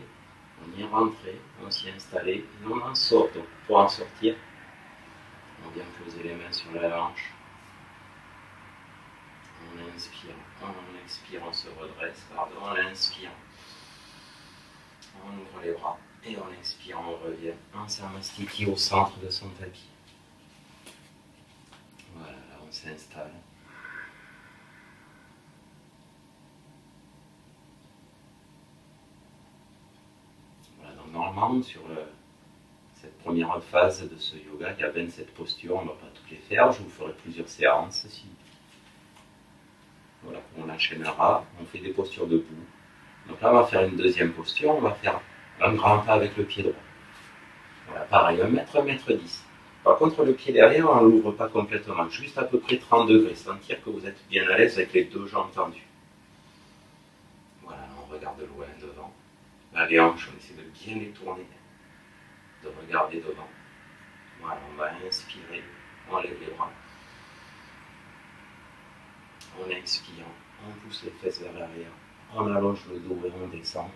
on y est rentré, on s'y est installé, et on en sort. Donc pour en sortir, on vient poser les mains sur la hanche, on inspire, on expire, on se redresse, pardon, on inspire, on ouvre les bras, et on expire, on revient en Samasthiti au centre de son tapis. Voilà, là on s'installe. Normalement, sur cette première phase de ce yoga, il y a 27 postures, on ne va pas toutes les faire, je vous ferai plusieurs séances. Voilà, on enchaînera, on fait des postures debout. Donc là, on va faire une deuxième posture, on va faire un grand pas avec le pied droit. Voilà, pareil, 1 mètre, 1 mètre 10. Par contre, le pied derrière, on ne l'ouvre pas complètement, juste à peu près 30 degrés, sentir que vous êtes bien à l'aise avec les 2 jambes tendues. Voilà, on regarde loin devant. Là, les hanches, on essaie de bien les tourner, de regarder devant. Voilà, on va inspirer, on lève les bras. On expire, on pousse les fesses vers l'arrière, on allonge le dos et on descend.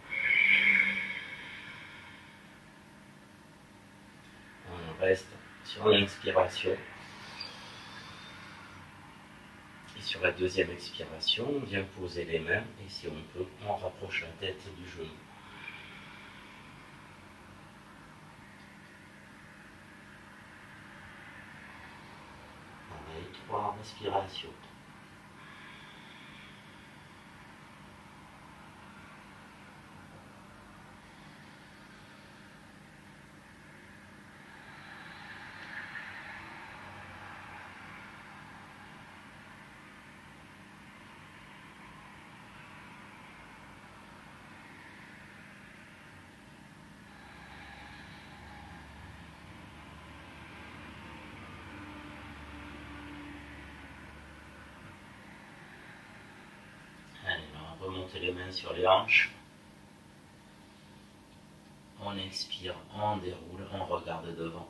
On reste sur l'inspiration. Et sur la deuxième expiration, on vient poser les mains et si on peut, on rapproche la tête du genou. Pareil, 3 respirations. Remontez les mains sur les hanches. On expire, on déroule, on regarde devant.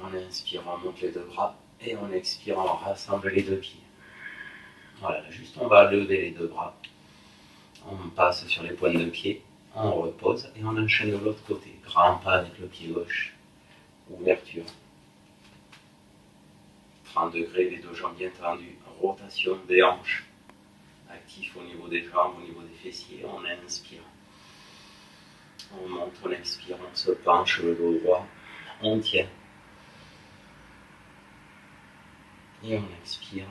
On inspire, on monte les 2 bras. Et on expire, on rassemble les 2 pieds. Voilà, juste on va lever les 2 bras. On passe sur les pointes de pied. On repose et on enchaîne de l'autre côté. Grand pas avec le pied gauche. Ouverture. 30 degrés, les 2 jambes bien tendues. Rotation des hanches. Actif au niveau des jambes, au niveau des fessiers, on inspire. On monte, on expire, on se penche le dos droit, on tient. Et on expire.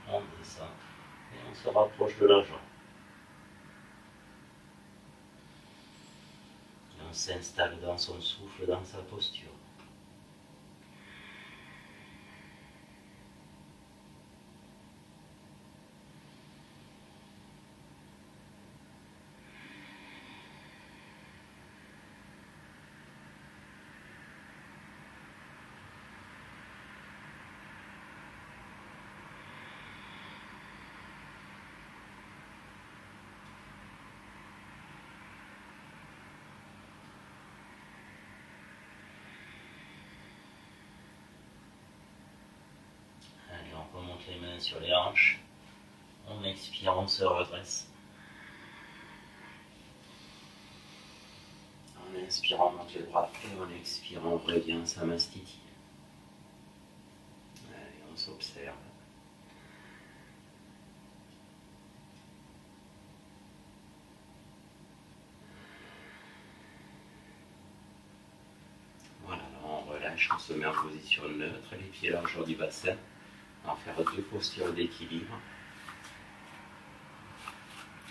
On descend et on se rapproche de la jambe. on s'installe dans son souffle, dans sa posture. On remonte les mains sur les hanches. On expire, on se redresse. En inspirant, on monte les bras et en expirant, on revient à Samastiti. Allez, on s'observe. Voilà, on relâche, on se met en position neutre, les pieds largeur du bassin. On va faire 2 postures d'équilibre.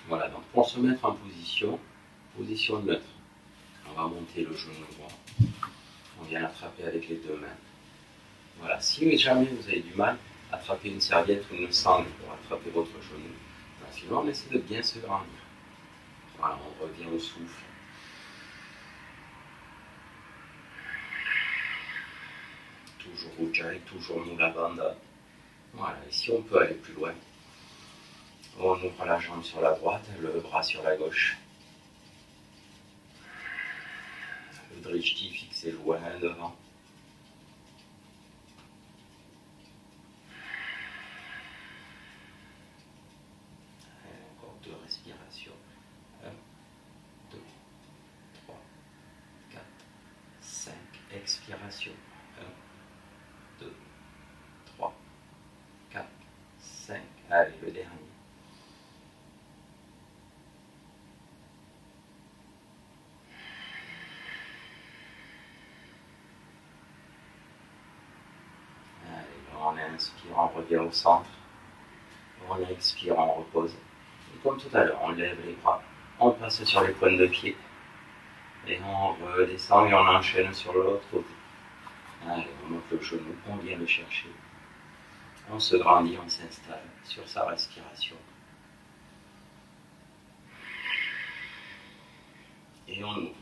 Voilà, donc pour se mettre en position neutre, on va monter le genou droit. On vient l'attraper avec les 2 mains. Voilà, si jamais vous avez du mal, attrapez une serviette ou une sangle pour attraper votre genou. Sinon, on essaie de bien se grandir. Voilà, on revient au souffle. Toujours Ujjayi, toujours Mula Bandha. Voilà, et si on peut aller plus loin, on ouvre la jambe sur la droite, le bras sur la gauche. Le drishti fixé loin devant. Et encore 2 respirations. 1, 2, 3, 4, 5. Expiration. 1, 2, 3, 4, 5. Allez, le dernier. On inspire, on revient au centre. On expire, on repose. Et comme tout à l'heure, on lève les bras, on passe sur les pointes de pied. Et on redescend et on enchaîne sur l'autre côté. Allez, on monte le genou, on vient le chercher. On se grandit, on s'installe sur sa respiration. Et on ouvre.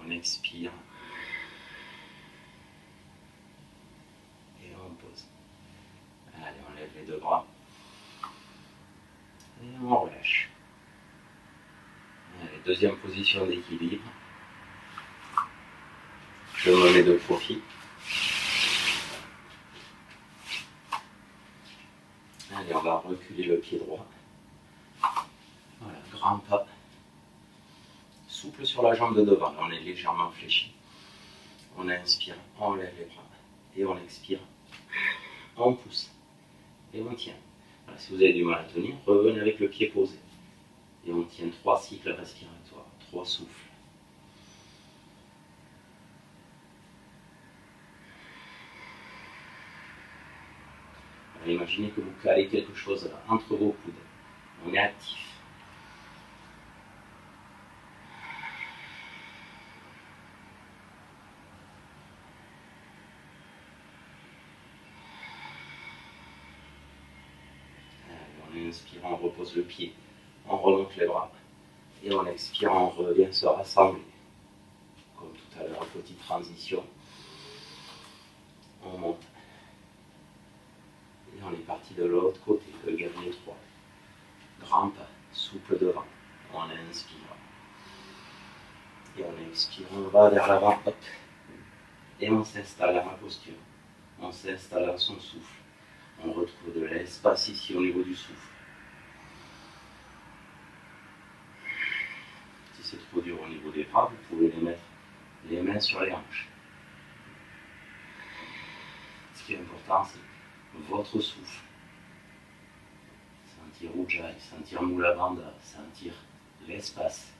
On expire et on pose. Allez, on lève les 2 bras et on relâche. Allez, deuxième position d'équilibre. Je me mets de profil. Allez, on va reculer le pied droit. Voilà, grand pas. Souple sur la jambe de devant, on est légèrement fléchi. On inspire, on lève les bras. Et on expire, on pousse. Et on tient. Voilà, si vous avez du mal à tenir, revenez avec le pied posé. Et on tient 3 cycles respiratoires, 3 souffles. Alors, imaginez que vous calez quelque chose là, entre vos coudes. On est actif. En inspirant, on repose le pied, on remonte les bras. Et en expirant, on revient se rassembler. Comme tout à l'heure, petite transition. On monte. Et on est parti de l'autre côté, le guerrier 3. Grand pas, souple devant. On inspire. Et on expire, on va vers l'avant, hop. Et on s'installe à ma posture. On s'installe à son souffle. On retrouve de l'espace ici au niveau du souffle. Si c'est trop dur au niveau des bras, vous pouvez les mettre les mains sur les hanches. Ce qui est important, c'est votre souffle. Sentir Ujjayi, sentir Mula Bandha, sentir l'espace.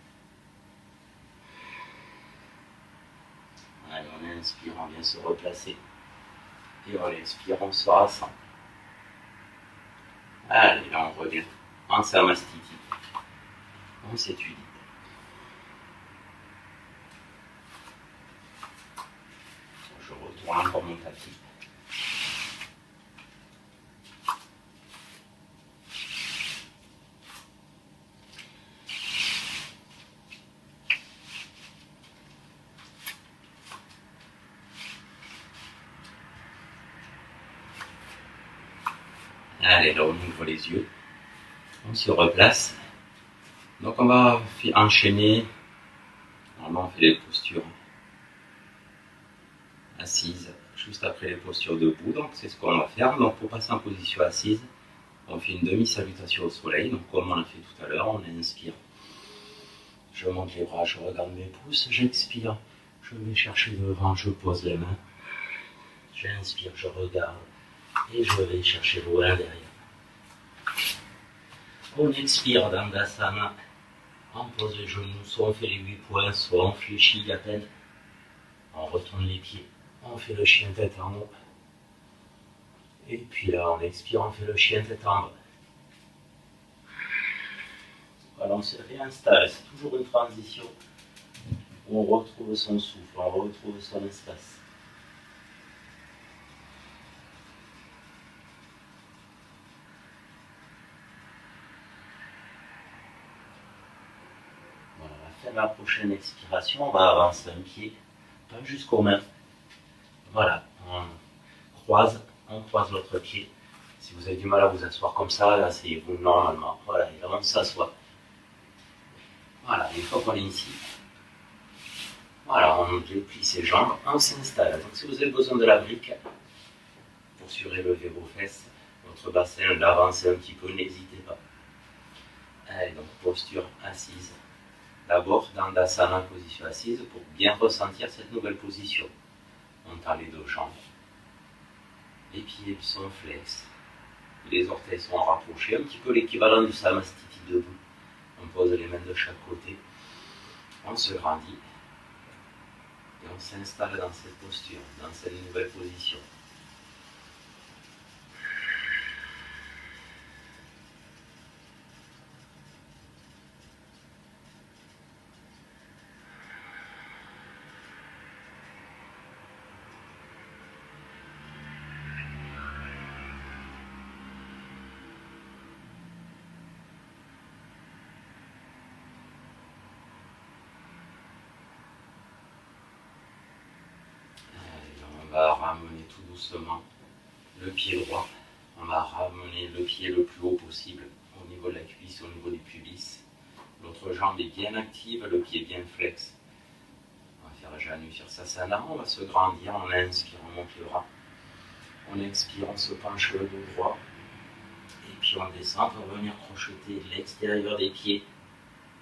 Allez, on inspire, on vient se replacer. Et on expire, on se rassemble. Allez, là on revient en Samastiti. On s'étudie. Je retourne encore mon tapis. Allez, là on ouvre les yeux, on se replace. Donc on va enchaîner. Normalement on fait les postures assises juste après les postures debout. Donc c'est ce qu'on va faire. Donc pour passer en position assise, on fait une demi-salutation au soleil. Donc comme on l'a fait tout à l'heure, on inspire. Je monte les bras, je regarde mes pouces, j'expire. Je vais chercher devant, je pose les mains. J'inspire, je regarde. Et je vais chercher loin derrière. On expire dans Dandasana. On pose les genoux, soit on fait les 8 points, soit on fléchit à peine. On retourne les pieds. On fait le chien tête en haut. Et puis là, on expire, on fait le chien tête en bas. Voilà, on se réinstalle. C'est toujours une transition. On retrouve son souffle, on retrouve son espace. Voilà, à la fin de la prochaine expiration, on va avancer un pied, pas jusqu'aux mains. Voilà, on croise l'autre pied. Si vous avez du mal à vous asseoir comme ça, asseyez-vous normalement. Voilà, et là on s'assoit. Voilà, une fois qu'on est ici, voilà, on déplie ses jambes, on s'installe. Donc si vous avez besoin de la brique pour surélever vos fesses, votre bassin, l'avancer un petit peu, n'hésitez pas. Allez, donc posture assise. D'abord dans Dandasana, position assise, pour bien ressentir cette nouvelle position. On tend les deux jambes. Les pieds sont flex. Les orteils sont rapprochés, un petit peu l'équivalent du Samastiti debout. On pose les mains de chaque côté. On se grandit. Et on s'installe dans cette posture, dans cette nouvelle position. On va ramener tout doucement le pied droit. On va ramener le pied le plus haut possible au niveau de la cuisse, au niveau du pubis. L'autre jambe est bien active, le pied bien flex. On va faire Janu Sirsasana. On va se grandir. On inspire, on monte les bras. On expire, on se penche le dos droit. Et puis on descend, on va venir crocheter l'extérieur des pieds.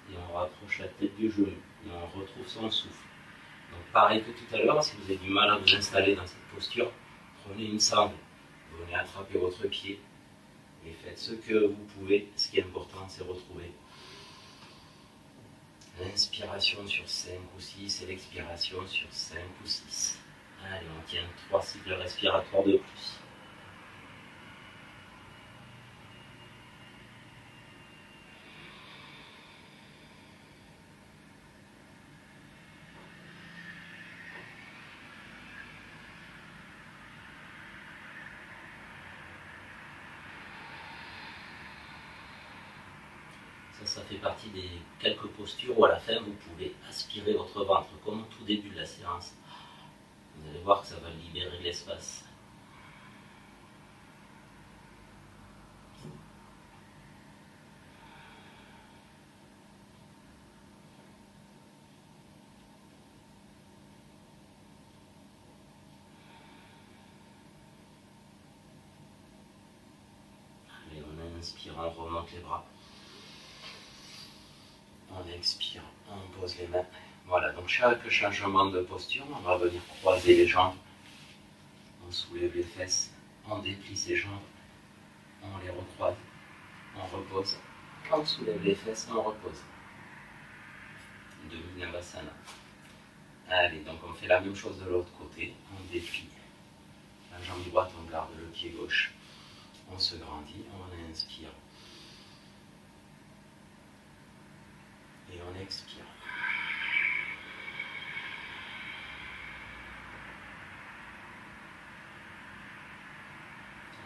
Et on rapproche la tête du genou. Et on retrouve son souffle. Donc pareil que tout à l'heure, si vous avez du mal à vous installer dans cette posture, prenez une sangle, venez attraper votre pied et faites ce que vous pouvez. Ce qui est important, c'est retrouver l'inspiration sur 5 ou 6 et l'expiration sur 5 ou 6. Allez, on tient 3 cycles respiratoires de plus. Ça fait partie des quelques postures où à la fin vous pouvez aspirer votre ventre comme au tout début de la séance. Vous allez voir que ça va libérer l'espace. Allez, on inspire, on remonte les bras. On expire, on pose les mains. Voilà, donc chaque changement de posture, on va venir croiser les jambes. On soulève les fesses, on déplie ses jambes, on les recroise, on repose. On soulève les fesses, on repose. Demi Navasana. Allez, donc on fait la même chose de l'autre côté. On déplie la jambe droite, on garde le pied gauche. On se grandit, on inspire. Et on expire.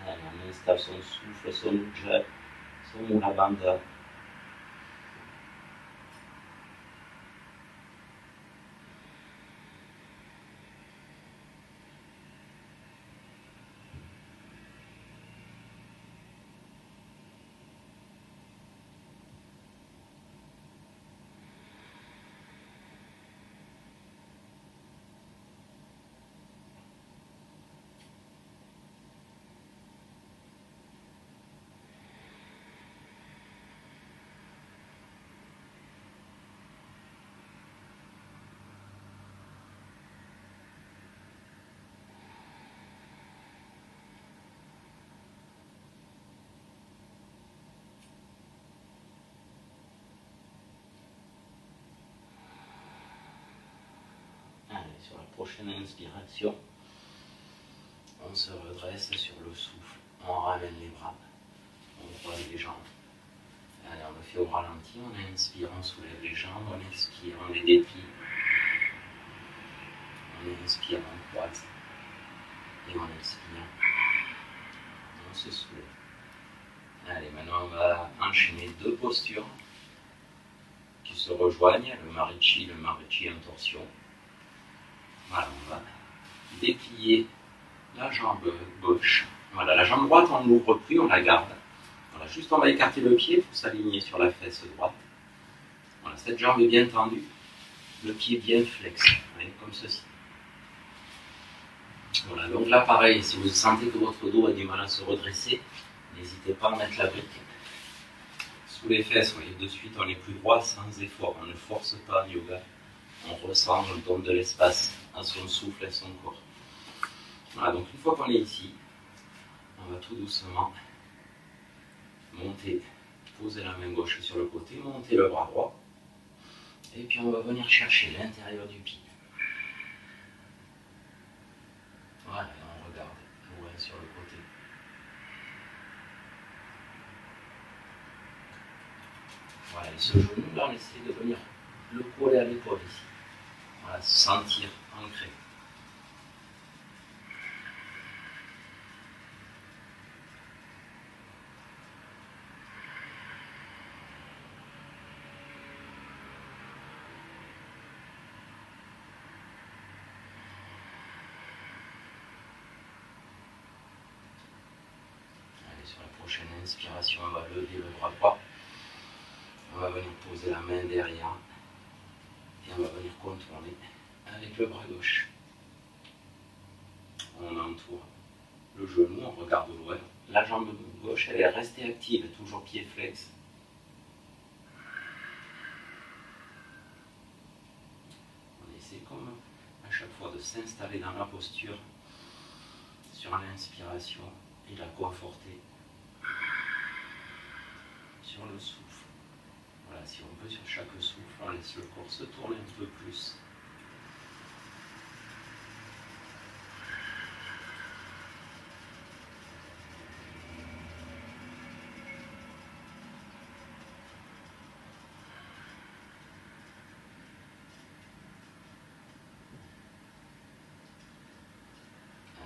Allez, on installe son souffle, son ujjayi, son mula bandha. Allez, sur la prochaine inspiration, on se redresse sur le souffle, on ramène les bras, on croise les jambes. Allez, on le fait au ralenti, on inspire, on soulève les jambes, on expire, on les déplie. On inspire, on croise. Et on expire, on se soulève. Allez, maintenant on va enchaîner deux postures qui se rejoignent, le Marichi en torsion. Voilà, on va déplier la jambe gauche. Voilà, la jambe droite, on ne l'ouvre plus, on la garde. Voilà, juste on va écarter le pied pour s'aligner sur la fesse droite. Voilà, cette jambe est bien tendue, le pied bien flex, voyez, comme ceci. Voilà, donc là pareil, si vous sentez que votre dos a du mal à se redresser, n'hésitez pas à mettre la brique sous les fesses. Vous voyez, de suite on est plus droit sans effort, on ne force pas le yoga. On ressent, on donne de l'espace à son souffle et à son corps. Voilà, donc une fois qu'on est ici, on va tout doucement monter, poser la main gauche sur le côté, monter le bras droit, et puis on va venir chercher l'intérieur du pied. Voilà, et on regarde loin sur le côté. Voilà, et ce genou là, on essaie de venir le coller à l'épaule ici. Voilà, se sentir ancré. Allez, sur la prochaine inspiration, on va lever le bras droit. On va venir poser la main derrière. Et on va venir contourner avec le bras gauche. On entoure le genou, on regarde loin. La jambe gauche, elle est restée active, toujours pied flex. On essaie comme à chaque fois de s'installer dans la posture sur l'inspiration et la conforter sur le souffle. Voilà, si on peut sur chaque souffle, on laisse le corps se tourner un peu plus.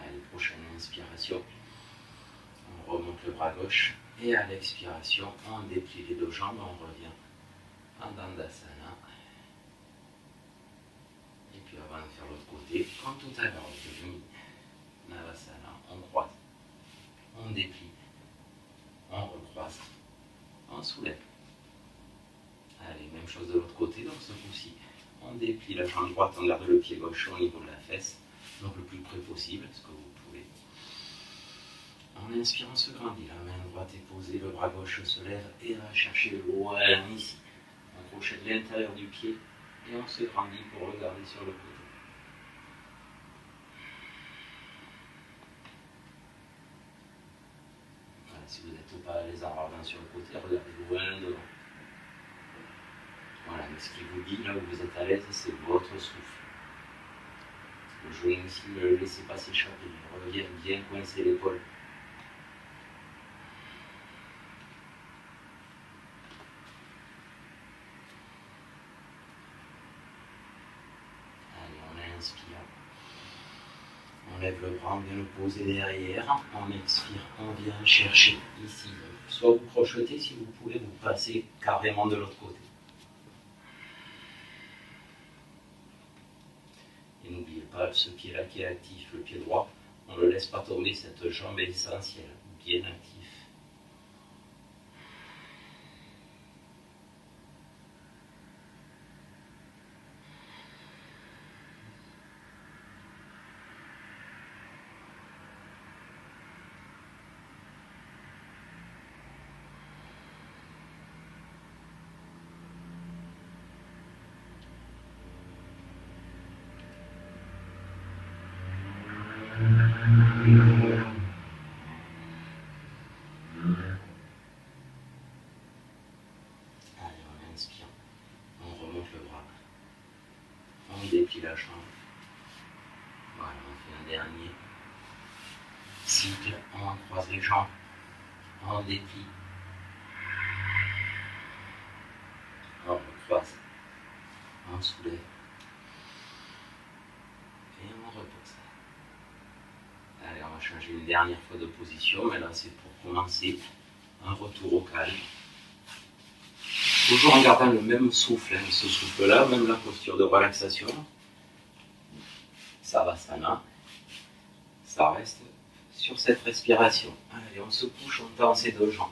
Allez, prochaine inspiration, on remonte le bras gauche et à l'expiration, on déplie les deux jambes, on revient en Dandasana. Et puis avant de faire l'autre côté, comme tout à l'heure, demi Navasana, on croise, on déplie, on recroise, on soulève. Allez, même chose de l'autre côté, donc ce coup-ci, on déplie la jambe droite, on garde le pied gauche au niveau de la fesse, donc le plus près possible, ce que vous pouvez. En inspirant, on se grandit, la main droite est posée, le bras gauche se lève et va chercher loin ici. On rapprocher de l'intérieur du pied et on se grandit pour regarder sur le côté. Voilà, si vous n'êtes pas à l'aise en regardant sur le côté, regardez loin devant. Voilà, mais ce qui vous dit, là où vous êtes à l'aise, c'est votre souffle. Le genou ici, ne le laissez pas s'échapper, il revient bien coincer l'épaule. Allez, on inspire. On lève le bras, on vient le poser derrière. On expire, on vient chercher ici. Soit vous crochetez, si vous pouvez, vous passez carrément de l'autre côté. Et n'oubliez pas, ce pied-là qui est actif, le pied droit, on ne le laisse pas tomber, cette jambe est essentielle, bien active. Allez, on inspire, on remonte le bras, on déplie la jambe. Voilà, on fait un dernier cycle, on croise les jambes, on déplie, on recroise, on soulève et on repose. Allez, on va changer une dernière fois de position, mais là c'est pour commencer un retour au calme. Toujours en gardant le même souffle, hein, ce souffle-là, même la posture de relaxation. Savasana, ça reste sur cette respiration. Allez, on se couche, on tend ses deux jambes.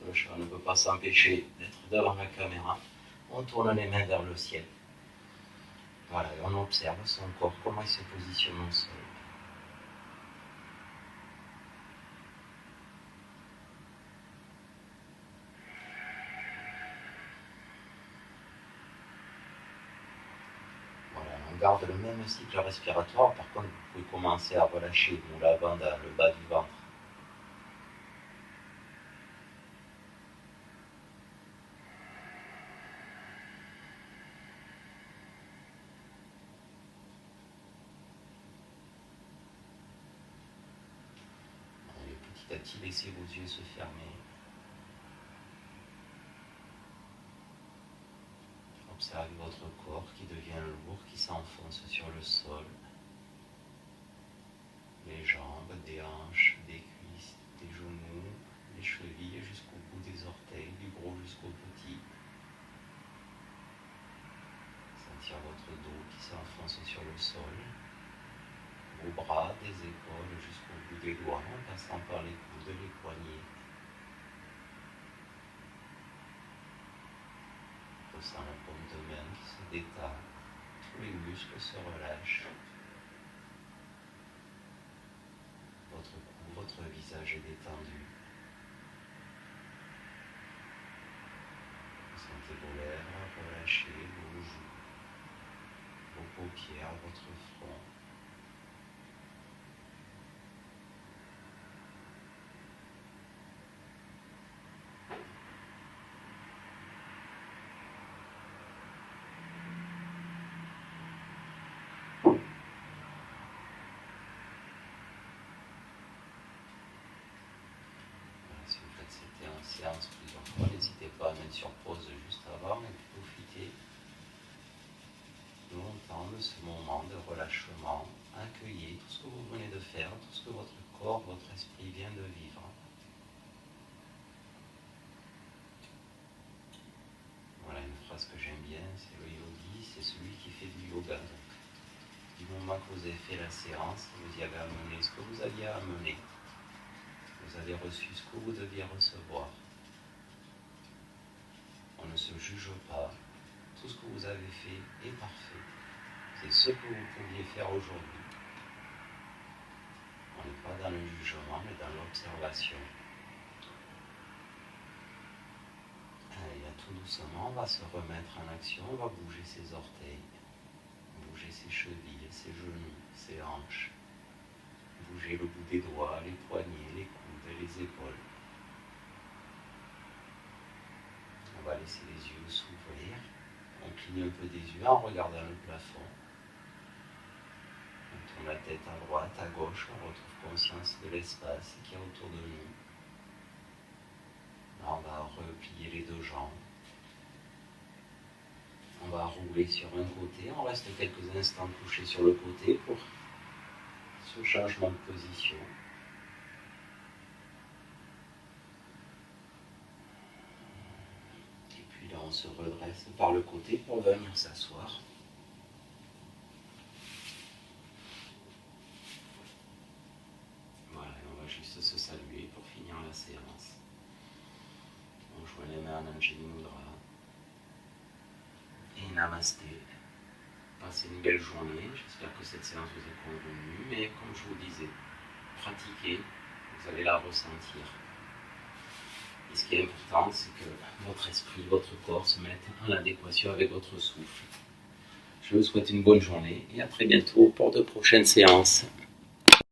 Le chat ne peut pas s'empêcher d'être devant la caméra. On tourne les mains vers le ciel. Voilà, et on observe son corps, comment il se positionne au sol. On garde le même cycle respiratoire, par contre vous pouvez commencer à relâcher l'avant dans le bas du ventre. Allez, petit à petit, laissez vos yeux se fermer. Observez votre corps qui devient lourd, qui s'enfonce sur le sol. Les jambes, des hanches, des cuisses, des genoux, les chevilles jusqu'au bout des orteils, du gros jusqu'au petit. Sentir votre dos qui s'enfonce sur le sol. Vos bras, des épaules jusqu'au bout des doigts, en passant par les coudes, les poignets. Ressent la paume de main qui se détend, tous les muscles se relâchent. Votre cou, votre visage est détendu. Vous sentez vos lèvres relâchées, vos joues, vos paupières, votre front. Si vous faites cette séance plusieurs fois, n'hésitez pas à mettre sur pause juste avant et profitez longtemps de ce moment de relâchement. Accueillez tout ce que vous venez de faire, tout ce que votre corps, votre esprit vient de vivre. Voilà une phrase que j'aime bien, c'est le yogi, c'est celui qui fait du yoga. Donc, du moment que vous avez fait la séance, vous y avez amené ce que vous aviez à amener. Vous avez reçu ce que vous deviez recevoir. On ne se juge pas. Tout ce que vous avez fait est parfait. C'est ce que vous pouviez faire aujourd'hui. On n'est pas dans le jugement, mais dans l'observation. Il y a tout doucement, on va se remettre en action, on va bouger ses orteils, bouger ses chevilles, ses genoux, ses hanches, bouger le bout des doigts, les poignets, les coudes et les épaules. On va laisser les yeux s'ouvrir, on cligne un peu des yeux en regardant le plafond. On tourne la tête à droite, à gauche, on retrouve conscience de l'espace qu'il y a autour de nous. Là, on va replier les deux jambes. On va rouler sur un côté, on reste quelques instants couché sur le côté pour ce changement de position. Et puis là, on se redresse par le côté pour venir s'asseoir. Voilà, et on va juste se saluer pour finir la séance. On joint les mains en Anjali Mudra. Et namasté. Passez une belle journée. J'espère que cette séance vous est convenue. Mais comme je vous disais, pratiquez, vous allez la ressentir. Et ce qui est important, c'est que votre esprit, votre corps se mettent en adéquation avec votre souffle. Je vous souhaite une bonne journée et à très bientôt pour de prochaines séances.